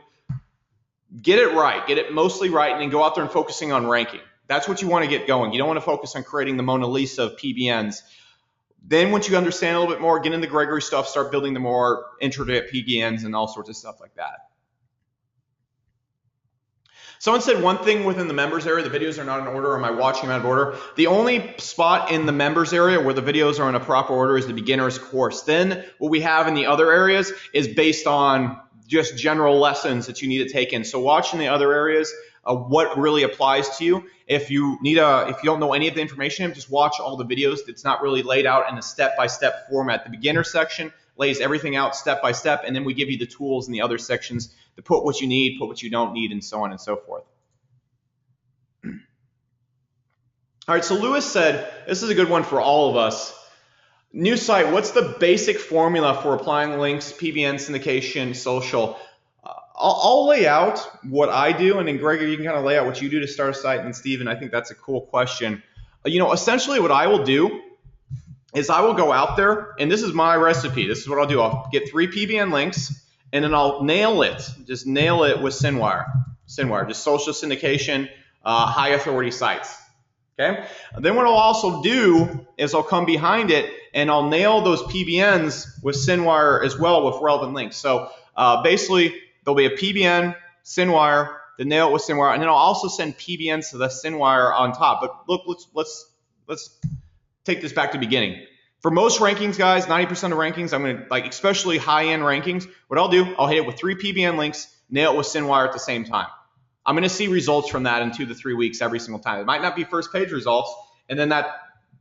get it right. Get it mostly right, and then go out there and focusing on ranking. That's what you want to get going. You don't want to focus on creating the Mona Lisa of PBNs. Then once you understand a little bit more, get into Gregory stuff, start building the more intricate PBNs and all sorts of stuff like that. Someone said one thing within the members area, the videos are not in order, or am I watching them out of order? The only spot in the members area where the videos are in a proper order is the beginner's course. Then what we have in the other areas is based on just general lessons that you need to take in. So watch in the other areas what really applies to you. If you don't know any of the information, just watch all the videos. It's not really laid out in a step-by-step format. The beginner section lays everything out step by step, and then we give you the tools in the other sections to put what you need, put what you don't need, and so on and so forth. All right, so Lewis said, this is a good one for all of us. New site, what's the basic formula for applying links, PBN, syndication, social? I'll lay out what I do, and then Gregory, you can kind of lay out what you do to start a site, and Steven, I think that's a cool question. Essentially what I will do is I will go out there, and this is my recipe. This is what I'll do. I'll get 3 PBN links, and then I'll nail it. Just nail it with SynWire, just social syndication, high authority sites. Okay. Then what I'll also do is I'll come behind it and I'll nail those PBNs with SynWire as well with relevant links. So basically there'll be a PBN, SynWire, then nail it with SynWire, and then I'll also send PBNs to the SynWire on top. But look, let's take this back to the beginning. For most rankings, guys, 90% of rankings, I'm going to, especially high-end rankings, what I'll do, I'll hit it with 3 PBN links, nail it with SynWire at the same time. I'm going to see results from that in 2 to 3 weeks every single time. It might not be first page results, and then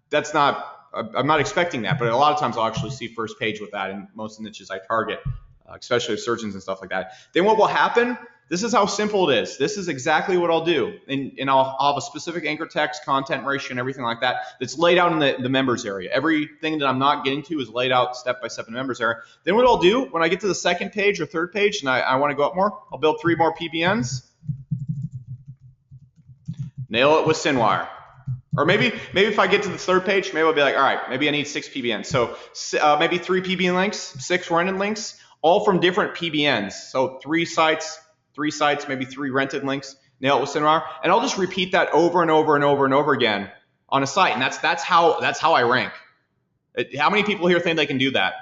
that's not, I'm not expecting that, but a lot of times I'll actually see first page with that in most of the niches I target, especially with surgeons and stuff like that. Then what will happen, this is how simple it is. This is exactly what I'll do. And I'll have a specific anchor text, content ratio, and everything like that that's laid out in the members area. Everything that I'm not getting to is laid out step by step in the members area. Then what I'll do, when I get to the second page or third page and I want to go up more, I'll build 3 more PBNs. Nail it with SynWire. Or maybe if I get to the third page, maybe I'll be like, all right, maybe I need 6 PBNs. So maybe 3 PBN links, 6 rented links, all from different PBNs. So 3 sites, maybe 3 rented links, nail it with SynWire. And I'll just repeat that over and over and over and over again on a site. And that's how I rank. How many people here think they can do that?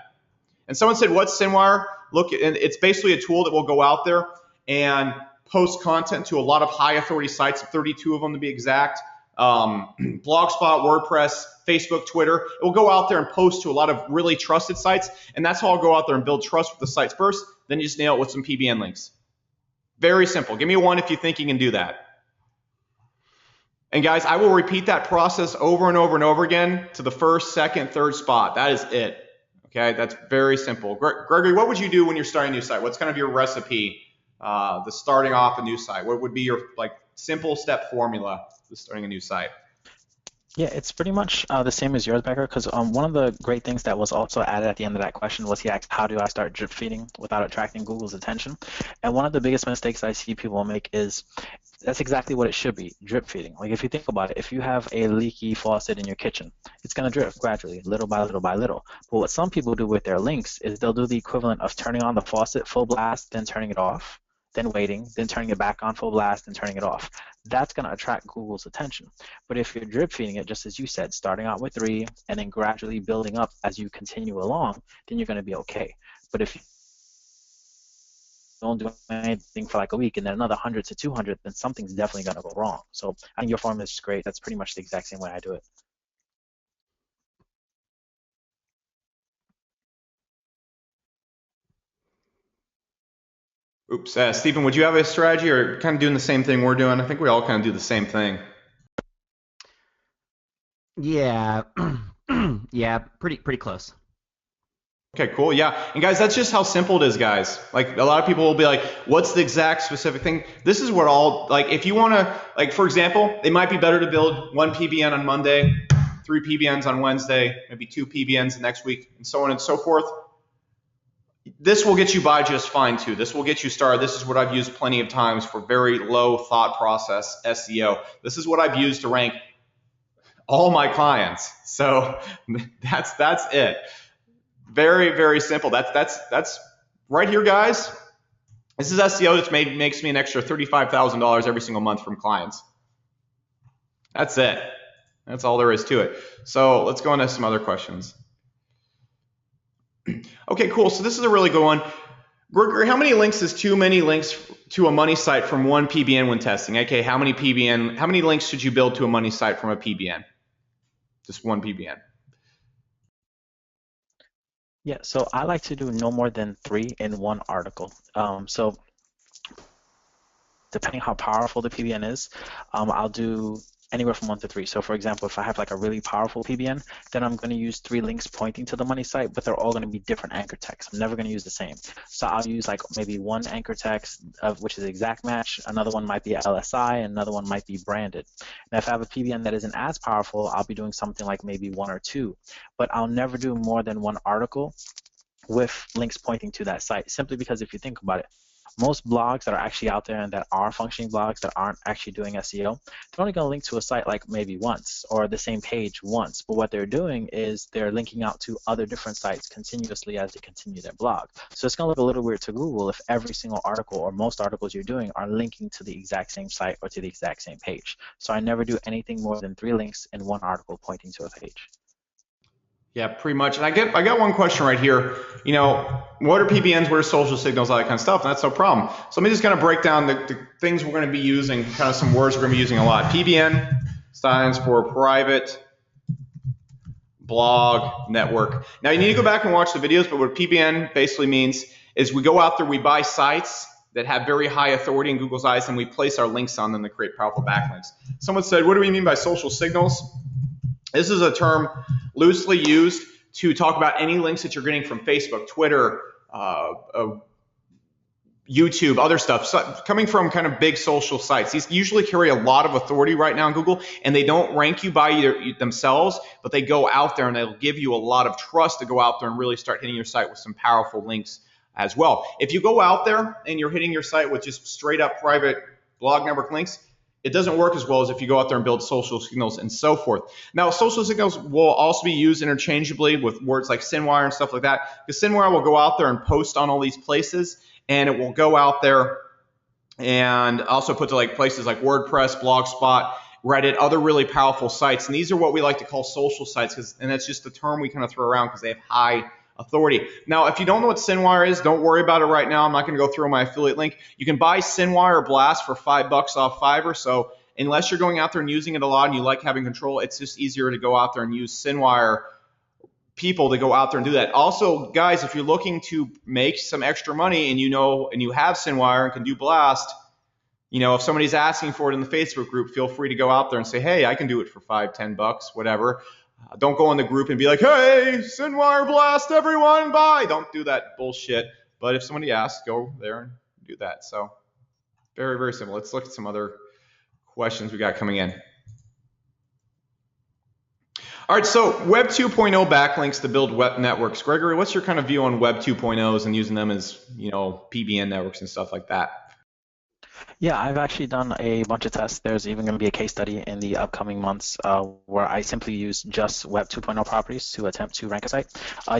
And someone said, what's SynWire? Look, it's basically a tool that will go out there and post content to a lot of high authority sites, 32 of them to be exact. Blogspot, WordPress, Facebook, Twitter. It will go out there and post to a lot of really trusted sites, and that's how I'll go out there and build trust with the sites first, then you just nail it with some PBN links. Very simple. Give me a 1 if you think you can do that. And guys, I will repeat that process over and over and over again to the first, second, third spot. That is it. Okay, that's very simple. Gregory, what would you do when you're starting a new site? What's kind of your recipe? The starting off a new site. What would be your simple step formula to starting a new site? Yeah, it's pretty much the same as yours, Becker, because one of the great things that was also added at the end of that question was he asked, how do I start drip feeding without attracting Google's attention? And one of the biggest mistakes I see people make is that's exactly what it should be, drip feeding. Like if you think about it, if you have a leaky faucet in your kitchen, it's going to drip gradually, little by little by little. But what some people do with their links is they'll do the equivalent of turning on the faucet full blast, then turning it off. then waiting, then turning it back on full blast and turning it off. That's going to attract Google's attention. But if you're drip feeding it, just as you said, starting out with 3 and then gradually building up as you continue along, then you're going to be okay. But if you don't do anything for like a week and then another 100 to 200, then something's definitely going to go wrong. So I think your formula is great. That's pretty much the exact same way I do it. Oops, Stephen, would you have a strategy or kind of doing the same thing we're doing? I think we all kind of do the same thing. Yeah, yeah, pretty close. Okay, cool. Yeah. And guys, that's just how simple it is, guys. Like a lot of people will be like, what's the exact specific thing? This is what all, like if you want to, like for example, it might be better to build 1 PBN on Monday, 3 PBNs on Wednesday, maybe 2 PBNs the next week, and so on and so forth. This will get you by just fine too. This will get you started. This is what I've used plenty of times for very low thought process SEO. This is what I've used to rank all my clients. So that's it. Very, very simple. That's right here, guys. This is SEO that's makes me an extra $35,000 every single month from clients. That's it. That's all there is to it. So let's go on to some other questions. Okay, cool. So this is a really good one. Gregory, how many links is too many links to a money site from 1 PBN when testing? Okay, how many links should you build to a money site from a PBN? Just 1 PBN. Yeah, so I like to do no more than 3 in one article. So depending how powerful the PBN is, I'll do anywhere from 1 to 3. So for example, if I have like a really powerful PBN, then I'm going to use 3 links pointing to the money site, but they're all going to be different anchor text. I'm never going to use the same. So I'll use like maybe one anchor text which is exact match, another one might be LSI, and another one might be branded. Now if I have a PBN that isn't as powerful, I'll be doing something like maybe 1 or 2, but I'll never do more than 1 article with links pointing to that site, simply because if you think about it, most blogs that are actually out there and that are functioning blogs that aren't actually doing SEO, they're only going to link to a site like maybe once or the same page once. But what they're doing is they're linking out to other different sites continuously as they continue their blog. So it's going to look a little weird to Google if every single article or most articles you're doing are linking to the exact same site or to the exact same page. So I never do anything more than 3 links in one article pointing to a page. Yeah, pretty much. And I got one question right here. You know, what are PBNs? What are social signals? All that kind of stuff. And that's no problem. So let me just kind of break down the things we're going to be using, kind of some words we're going to be using a lot. PBN stands for private blog network. Now you need to go back and watch the videos, but what PBN basically means is we go out there, we buy sites that have very high authority in Google's eyes, and we place our links on them to create powerful backlinks. Someone said, what do we mean by social signals? This is a term loosely used to talk about any links that you're getting from Facebook, Twitter, YouTube, other stuff, so coming from kind of big social sites. These usually carry a lot of authority right now in Google, and they don't rank you by themselves, but they go out there and they'll give you a lot of trust to go out there and really start hitting your site with some powerful links as well. If you go out there and you're hitting your site with just straight up private blog network links, it doesn't work as well as if you go out there and build social signals and so forth. Now, social signals will also be used interchangeably with words like SynWire and stuff like that, because SynWire will go out there and post on all these places, and it will go out there and also put to like places like WordPress, Blogspot, Reddit, other really powerful sites. And these are what we like to call social sites, and that's just the term we kind of throw around because they have high authority. Now, if you don't know what SynWire is, don't worry about it right now. I'm not going to go through my affiliate link. You can buy SynWire or Blast for $5 off Fiverr. So unless you're going out there and using it a lot and you like having control, it's just easier to go out there and use SynWire people to go out there and do that. Also, guys, if you're looking to make some extra money and you have SynWire and can do Blast, if somebody's asking for it in the Facebook group, feel free to go out there and say, hey, I can do it for $5, $10, whatever. Don't go in the group and be like, hey, SynWire Blast, everyone, buy. Don't do that bullshit. But if somebody asks, go there and do that. So very, very simple. Let's look at some other questions we got coming in. All right, so Web 2.0 backlinks to build web networks. Gregory, what's your kind of view on Web 2.0s and using them as, PBN networks and stuff like that? Yeah, I've actually done a bunch of tests. There's even going to be a case study in the upcoming months where I simply use just Web 2.0 properties to attempt to rank a site.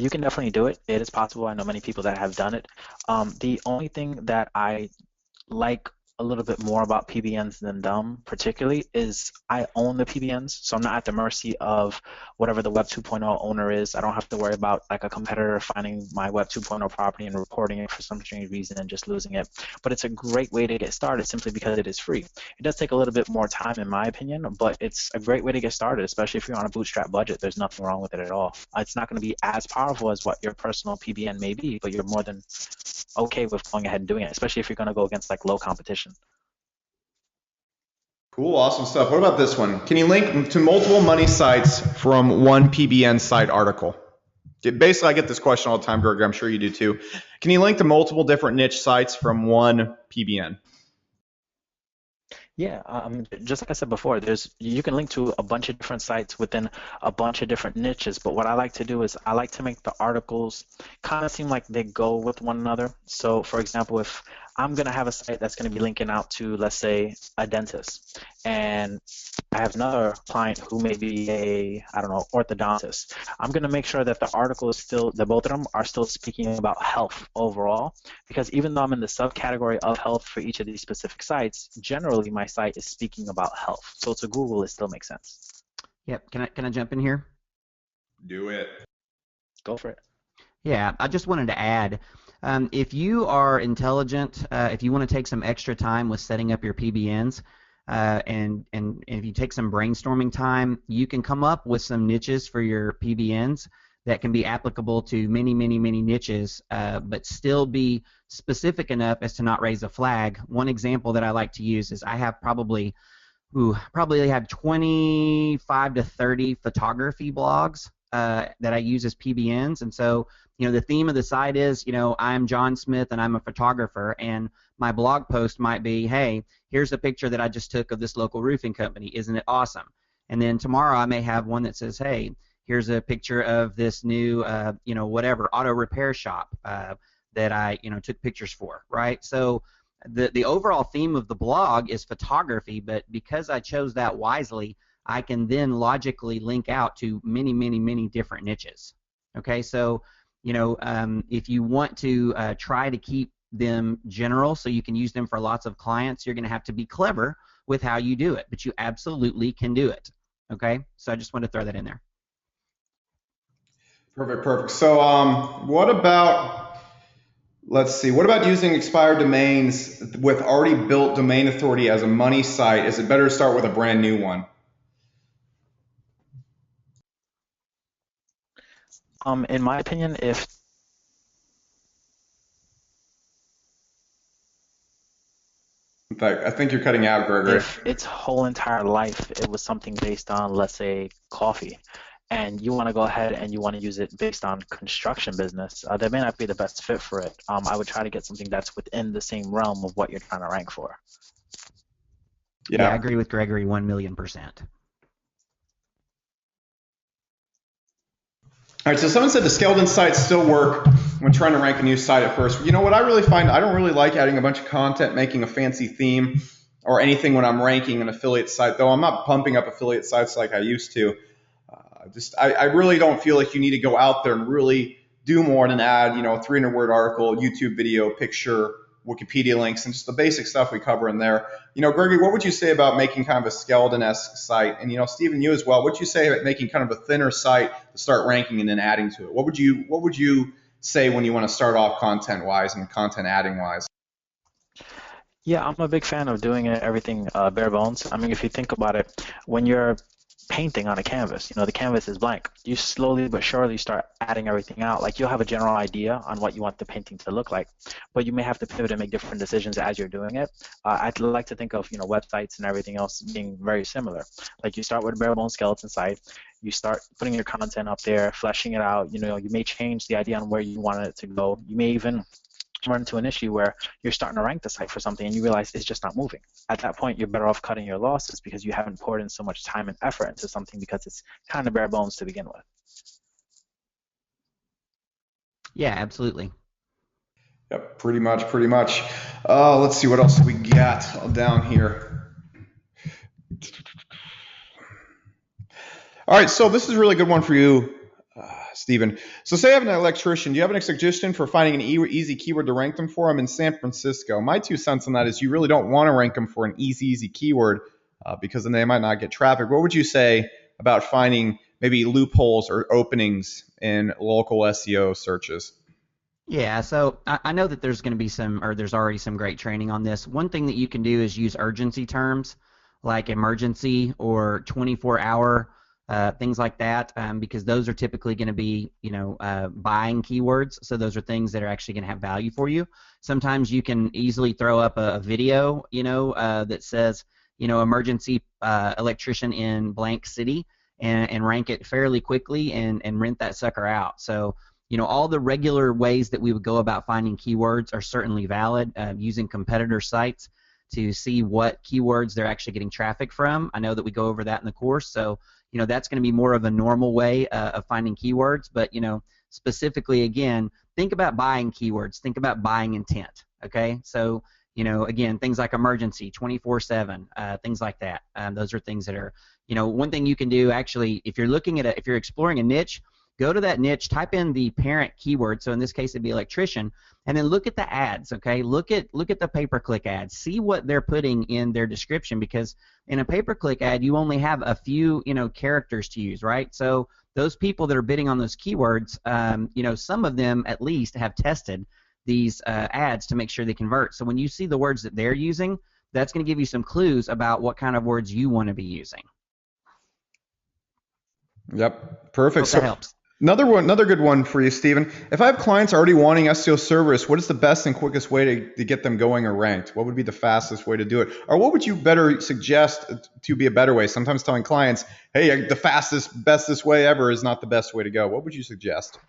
You can definitely do it. It is possible. I know many people that have done it. The only thing that I like a little bit more about PBNs than them, particularly, is I own the PBNs, so I'm not at the mercy of whatever the Web 2.0 owner is. I don't have to worry about like a competitor finding my Web 2.0 property and reporting it for some strange reason and just losing it. But it's a great way to get started simply because it is free. It does take a little bit more time, in my opinion, but it's a great way to get started, especially if you're on a bootstrap budget. There's nothing wrong with it at all. It's not going to be as powerful as what your personal PBN may be, but you're more than okay with going ahead and doing it, especially if you're going to go against like low competition. Cool, awesome stuff. What about this one? Can you link to multiple money sites from one PBN site article? Basically, I get this question all the time, Greg. I'm sure you do too. Can you link to multiple different niche sites from one PBN? Yeah, just like I said before, you can link to a bunch of different sites within a bunch of different niches. But what I like to do is I like to make the articles kind of seem like they go with one another. So, for example, if I'm going to have a site that's going to be linking out to, let's say, a dentist, and I have another client who may be I don't know, orthodontist. I'm going to make sure that the article is still, that both of them are still speaking about health overall, because even though I'm in the subcategory of health for each of these specific sites, generally my site is speaking about health. So to Google, it still makes sense. Yep. Can I jump in here? Do it. Go for it. Yeah, I just wanted to add, if you are intelligent, if you want to take some extra time with setting up your PBNs, and if you take some brainstorming time, you can come up with some niches for your PBNs that can be applicable to many, many, many niches, but still be specific enough as to not raise a flag. One example that I like to use is I have probably have 25 to 30 photography blogs that I use as PBNs, and so the theme of the site is, I'm John Smith and I'm a photographer, and my blog post might be, hey, here's a picture that I just took of this local roofing company. Isn't it awesome? And then tomorrow I may have one that says, hey, here's a picture of this new, whatever, auto repair shop that I, took pictures for, right? So the overall theme of the blog is photography, but because I chose that wisely, I can then logically link out to many, many, many different niches. Okay, so if you want to try to keep them general so you can use them for lots of clients, you're going to have to be clever with how you do it, but you absolutely can do it. Okay, so I just wanted to throw that in there. Perfect. So what about, let's see, what about using expired domains with already built domain authority as a money site? Is it better to start with a brand new one? In my opinion, In fact, I think you're cutting out, Gregory. if its whole entire life it was something based on, let's say, coffee, and you want to go ahead and you want to use it based on construction business, that may not be the best fit for it. I would try to get something that's within the same realm of what you're trying to rank for. Yeah, I agree with Gregory 1,000,000%. All right, so someone said the skeleton sites still work when trying to rank a new site at first. You know what I really find, I don't really like adding a bunch of content, making a fancy theme or anything when I'm ranking an affiliate site, though I'm not pumping up affiliate sites like I used to. I really don't feel like you need to go out there and really do more than add, a 300-word article, YouTube video, picture, Wikipedia links, and just the basic stuff we cover in there. Gregory, what would you say about making kind of a skeleton-esque site? And Stephen, you as well. What would you say about making kind of a thinner site to start ranking and then adding to it? What would you say when you want to start off content-wise and content adding-wise? Yeah, I'm a big fan of doing everything bare bones. I mean, if you think about it, when you're painting on a canvas, the canvas is blank. You slowly but surely start adding everything out. Like, you'll have a general idea on what you want the painting to look like, but you may have to pivot and make different decisions as you're doing it. I'd like to think of websites and everything else being very similar. Like, you start with a bare bones skeleton site, you start putting your content up there, fleshing it out. You may change the idea on where you want it to go. You may even run into an issue where you're starting to rank the site for something and you realize it's just not moving. At that point, you're better off cutting your losses because you haven't poured in so much time and effort into something because it's kind of bare bones to begin with. Yeah, absolutely. Yep, pretty much. Let's see what else we got down here. All right, so this is a really good one for you, Stephen. So say I have an electrician. Do you have any suggestion for finding an easy keyword to rank them for? I'm in San Francisco. My 2 cents on that is you really don't want to rank them for an easy keyword because then they might not get traffic. What would you say about finding maybe loopholes or openings in local SEO searches? Yeah, so I know that there's going to be there's already some great training on this. One thing that you can do is use urgency terms like emergency or 24-hour, things like that, because those are typically going to be, buying keywords. So those are things that are actually going to have value for you. Sometimes you can easily throw up a video, that says, emergency electrician in blank city and rank it fairly quickly and rent that sucker out. So all the regular ways that we would go about finding keywords are certainly valid, using competitor sites to see what keywords they're actually getting traffic from. I know that we go over that in the course, so that's going to be more of a normal way of finding keywords. But specifically, again, think about buying keywords. Think about buying intent. Okay, so again, things like emergency, 24/7, things like that. Those are things that are one thing you can do actually if you're looking at if you're exploring a niche. Go to that niche, type in the parent keyword, so in this case it'd be electrician, and then look at the ads, okay? Look at the pay-per-click ads. See what they're putting in their description, because in a pay-per-click ad you only have a few, characters to use, right? So those people that are bidding on those keywords, some of them at least have tested these ads to make sure they convert. So when you see the words that they're using, that's going to give you some clues about what kind of words you want to be using. Yep, perfect. Hope that helps. Another good one for you, Stephen. If I have clients already wanting SEO service, what is the best and quickest way to get them going or ranked? What would be the fastest way to do it? Or what would you better suggest to be a better way? Sometimes telling clients, hey, the fastest, bestest way ever is not the best way to go. What would you suggest?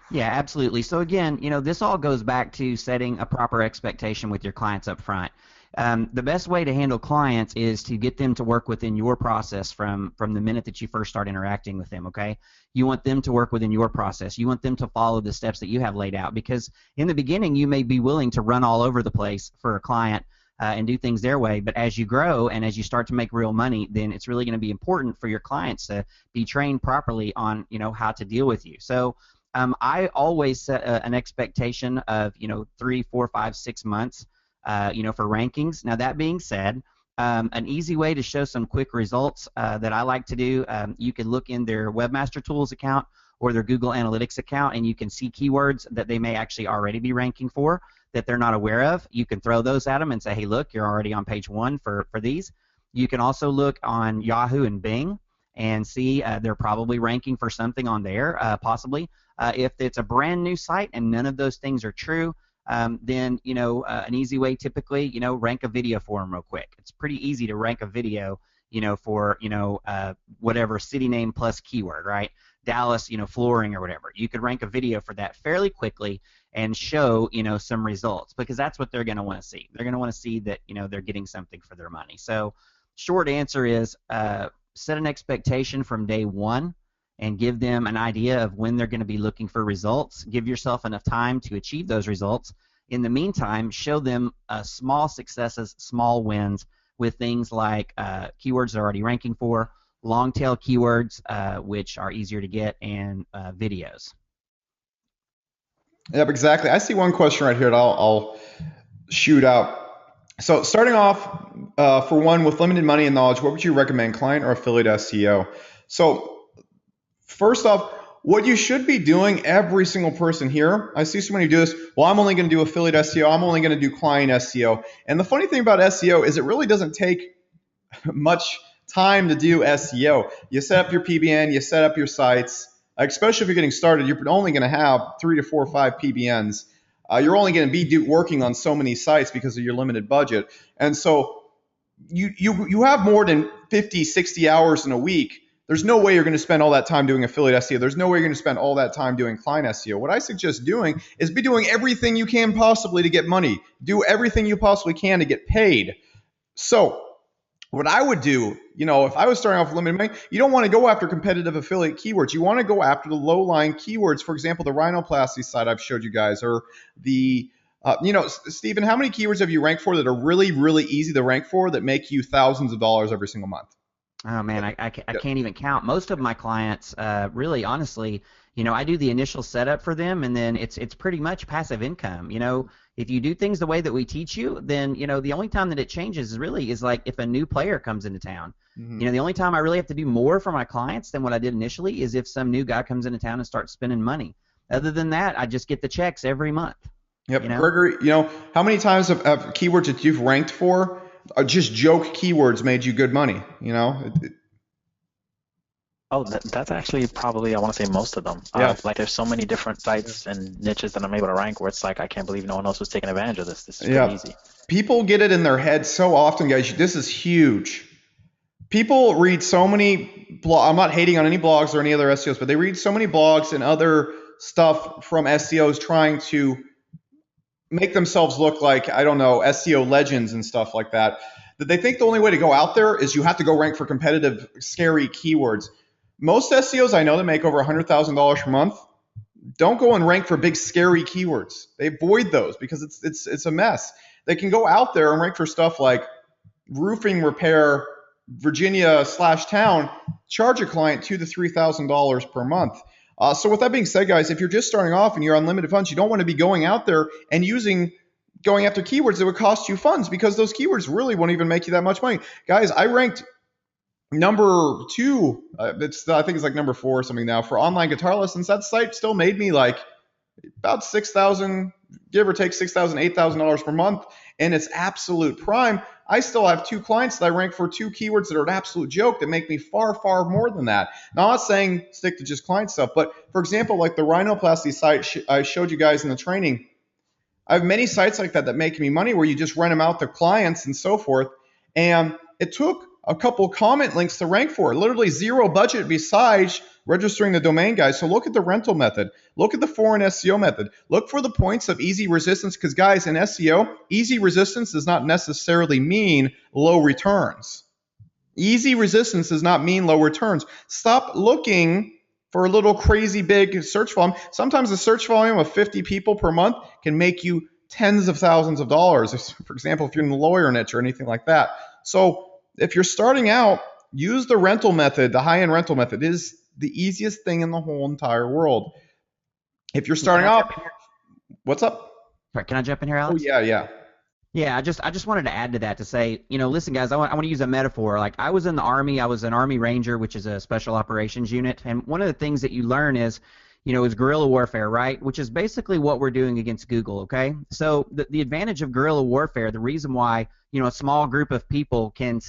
Yeah, absolutely. So again, this all goes back to setting a proper expectation with your clients up front. The best way to handle clients is to get them to work within your process from the minute that you first start interacting with them, okay? You want them to work within your process. You want them to follow the steps that you have laid out, because in the beginning you may be willing to run all over the place for a client and do things their way, but as you grow and as you start to make real money, then it's really going to be important for your clients to be trained properly on how to deal with you. So I always set an expectation of 3, 4, 5, 6 months for rankings. Now that being said, an easy way to show some quick results that I like to do, you can look in their Webmaster Tools account or their Google Analytics account, and you can see keywords that they may actually already be ranking for that they're not aware of. You can throw those at them and say, hey, look, you're already on page 1 for these. You can also look on Yahoo and Bing and see they're probably ranking for something on there, possibly. If it's a brand new site and none of those things are true, then an easy way typically, rank a video for them real quick. It's pretty easy to rank a video, for whatever city name plus keyword, right? Dallas, flooring or whatever. You could rank a video for that fairly quickly and show some results, because that's what they're going to want to see. They're going to want to see that they're getting something for their money. So short answer is set an expectation from day one and give them an idea of when they're going to be looking for results. Give yourself enough time to achieve those results. In the meantime, show them small successes, small wins with things like keywords they're already ranking for, long tail keywords, which are easier to get, and videos. Yep, exactly. I see one question right here that I'll shoot out. So starting off, for one, with limited money and knowledge, what would you recommend, client or affiliate SEO? So first off, what you should be doing, every single person here, I see so many do this, well, I'm only going to do affiliate SEO, I'm only going to do client SEO. And the funny thing about SEO is it really doesn't take much time to do SEO. You set up your PBN, you set up your sites, especially if you're getting started, you're only going to have 3 to 4 or 5 PBNs. You're only going to be working on so many sites because of your limited budget. And so you have more than 50, 60 hours in a week. There's no way you're going to spend all that time doing affiliate SEO. There's no way you're going to spend all that time doing client SEO. What I suggest doing is be doing everything you can possibly to get money. Do everything you possibly can to get paid. So what I would do, if I was starting off with limited money, you don't want to go after competitive affiliate keywords. You want to go after the low-lying keywords. For example, the rhinoplasty site I've showed you guys, or the, Stephen, how many keywords have you ranked for that are really, really easy to rank for that make you thousands of dollars every single month? Oh man, I can't even count. Most of my clients, really, honestly, I do the initial setup for them, and then it's pretty much passive income. If you do things the way that we teach you, then the only time that it changes is like if a new player comes into town. Mm-hmm. The only time I really have to do more for my clients than what I did initially is if some new guy comes into town and starts spending money. Other than that, I just get the checks every month. Yep, Gregory, how many times have keywords that you've ranked for, just joke keywords made you good money, Oh, that's actually probably, I want to say, most of them. Yeah. Like there's so many different sites and niches that I'm able to rank where it's like, I can't believe no one else was taking advantage of this. This is pretty easy. People get it in their head so often, guys. This is huge. People read so many blogs. I'm not hating on any blogs or any other SEOs, but they read so many blogs and other stuff from SEOs trying to make themselves look like, I don't know, SEO legends and stuff like that they think the only way to go out there is you have to go rank for competitive, scary keywords. Most SEOs I know that make over $100,000 per month don't go and rank for big, scary keywords. They avoid those because it's a mess. They can go out there and rank for stuff like roofing repair, Virginia/town, charge a client $2,000 to $3,000 per month. So with that being said, guys, if you're just starting off and you're on limited funds, you don't want to be going out there and going after keywords that would cost you funds, because those keywords really won't even make you that much money. Guys, I ranked number 2. I think it's like number 4 or something now for online guitar lessons. That site still made me like about $6,000, give or take $6,000, $8,000 per month, and it's absolute prime. I still have 2 clients that I rank for 2 keywords that are an absolute joke that make me far, far more than that. Now, I'm not saying stick to just client stuff, but for example, like the rhinoplasty site I showed you guys in the training, I have many sites like that make me money where you just rent them out to clients and so forth. And it took a couple comment links to rank for. Literally zero budget besides registering the domain, guys. So look at the rental method. Look at the foreign SEO method. Look for the points of easy resistance, because, guys, in SEO, easy resistance does not necessarily mean low returns. Easy resistance does not mean low returns. Stop looking for a little crazy big search volume. Sometimes a search volume of 50 people per month can make you tens of thousands of dollars. For example, if you're in the lawyer niche or anything like that. So if you're starting out, use the rental method. The high-end rental method is the easiest thing in the whole entire world. If you're starting off, what's up? Sorry, can I jump in here, Alex? Oh, yeah. Yeah, I just wanted to add to that to say, listen, guys, I want to use a metaphor. Like, I was in the Army. I was an Army Ranger, which is a special operations unit. And one of the things that you learn is guerrilla warfare, right? Which is basically what we're doing against Google, okay? So the advantage of guerrilla warfare, the reason why, a small group of people can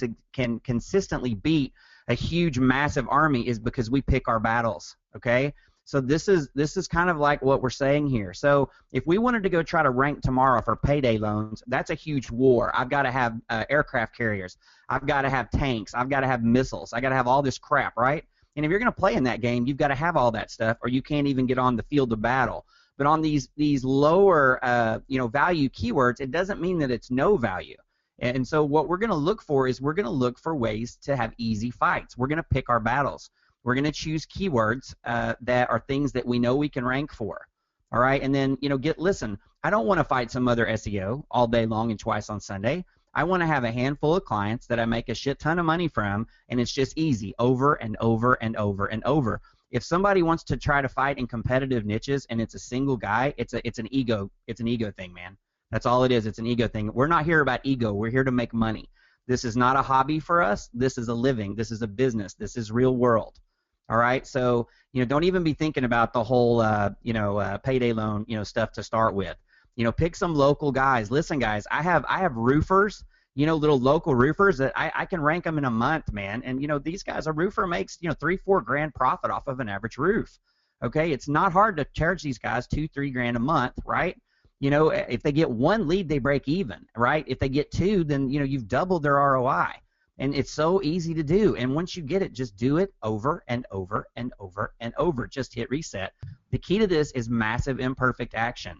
consistently beat a huge, massive army is because we pick our battles, okay? So this is kind of like what we're saying here. So if we wanted to go try to rank tomorrow for payday loans, that's a huge war. I've got to have aircraft carriers. I've got to have tanks. I've got to have missiles. I got to have all this crap, right? And if you're going to play in that game, you've got to have all that stuff, or you can't even get on the field of battle. But on these lower value keywords, it doesn't mean that it's no value. And so what we're going to look for is we're going to look for ways to have easy fights. We're going to pick our battles. We're going to choose keywords that are things that we know we can rank for. All right, and then listen. I don't want to fight some other SEO all day long and twice on Sunday. I want to have a handful of clients that I make a shit ton of money from, and it's just easy over and over and over and over. If somebody wants to try to fight in competitive niches and it's a single guy, it's an ego thing, man. That's all it is. It's an ego thing. We're not here about ego. We're here to make money. This is not a hobby for us. This is a living. This is a business. This is real world. All right, so don't even be thinking about the whole payday loan stuff to start with. Pick some local guys. Listen, guys, I have roofers, little local roofers that I can rank them in a month, man. And these guys, a roofer makes $3-4 grand profit off of an average roof. Okay, it's not hard to charge these guys $2-3 grand a month, right? If they get 1 lead, they break even, right? If they get 2, then you've doubled their ROI. And it's so easy to do. And once you get it, just do it over and over and over and over. Just hit reset. The key to this is massive imperfect action.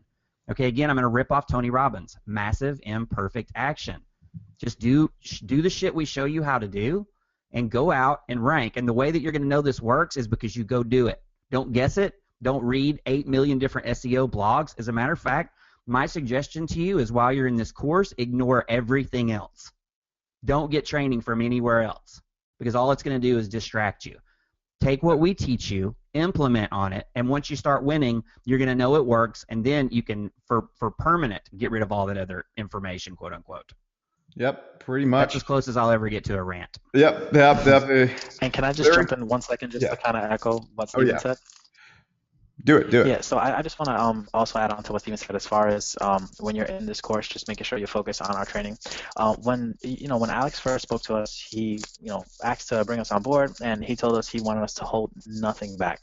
Okay, again, I'm going to rip off Tony Robbins. Massive imperfect action. Just do the shit we show you how to do and go out and rank. And the way that you're going to know this works is because you go do it. Don't guess it. Don't read 8 million different SEO blogs. As a matter of fact, my suggestion to you is while you're in this course, ignore everything else. Don't get training from anywhere else. because all it's going to do is distract you. Take what we teach you, implement on it, and once you start winning, you're going to know it works, and then you can, for permanent, get rid of all that other information, quote unquote. Yep, pretty much. That's as close as I'll ever get to a rant. Yep. And can I just jump in 1 second just to kind of echo what Steven said? Do it. Yeah, so I just want to also add on to what Steven said as far as when you're in this course, just making sure you focus on our training. When Alex first spoke to us, he asked to bring us on board, and he told us he wanted us to hold nothing back.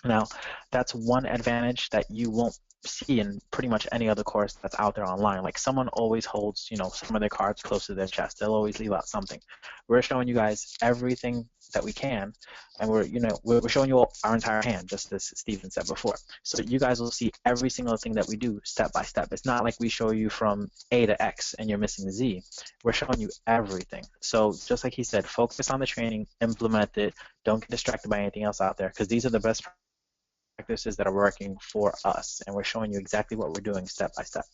Now, that's one advantage that you won't see in pretty much any other course that's out there online. Like, someone always holds, some of their cards close to their chest. They'll always leave out something. We're showing you guys everything that we can, and we're showing you our entire hand, just as Steven said before. So you guys will see every single thing that we do step by step. It's not like we show you from A to X and you're missing Z. We're showing you everything. So just like he said, focus on the training, implement it, don't get distracted by anything else out there, because these are the best practices that are working for us, and we're showing you exactly what we're doing step by step.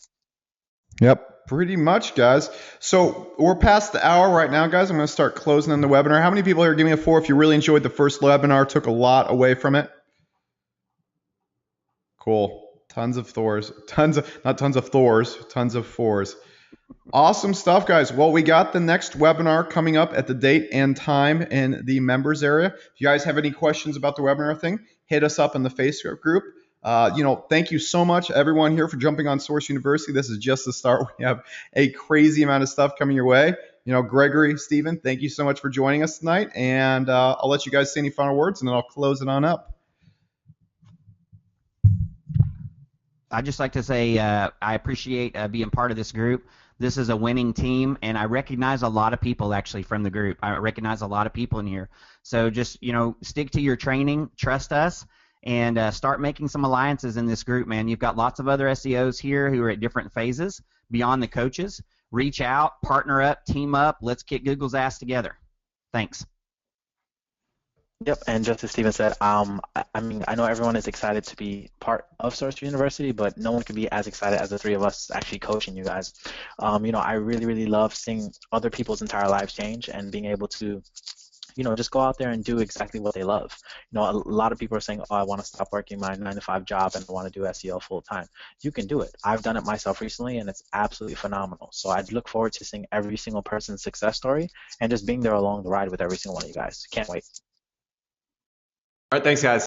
Yep, pretty much, guys. So we're past the hour right now, guys. I'm going to start closing in the webinar. How many people here give me a 4 if you really enjoyed the first webinar, took a lot away from it? Cool. Tons of Thors. Tons of fours. Awesome stuff, guys. Well, we got the next webinar coming up at the date and time in the members area. If you guys have any questions about the webinar thing, hit us up in the Facebook group. Thank you so much, everyone here, for jumping on Source University. This is just the start. We have a crazy amount of stuff coming your way. Gregory, Steven, thank you so much for joining us tonight. And I'll let you guys say any final words, and then I'll close it on up. I'd just like to say I appreciate being part of this group. This is a winning team, and I recognize a lot of people actually from the group. I recognize a lot of people in here. So just, stick to your training, trust us, and start making some alliances in this group, man. You've got lots of other SEOs here who are at different phases beyond the coaches. Reach out, partner up, team up. Let's kick Google's ass together. Thanks. Yep, and just as Steven said, I know everyone is excited to be part of Source University, but no one could be as excited as the three of us actually coaching you guys. I really, really love seeing other people's entire lives change and being able to, just go out there and do exactly what they love. A lot of people are saying, oh, I want to stop working my 9-to-5 job and I want to do SEO full time. You can do it. I've done it myself recently, and it's absolutely phenomenal. So I'd look forward to seeing every single person's success story and just being there along the ride with every single one of you guys. Can't wait. All right, thanks, guys.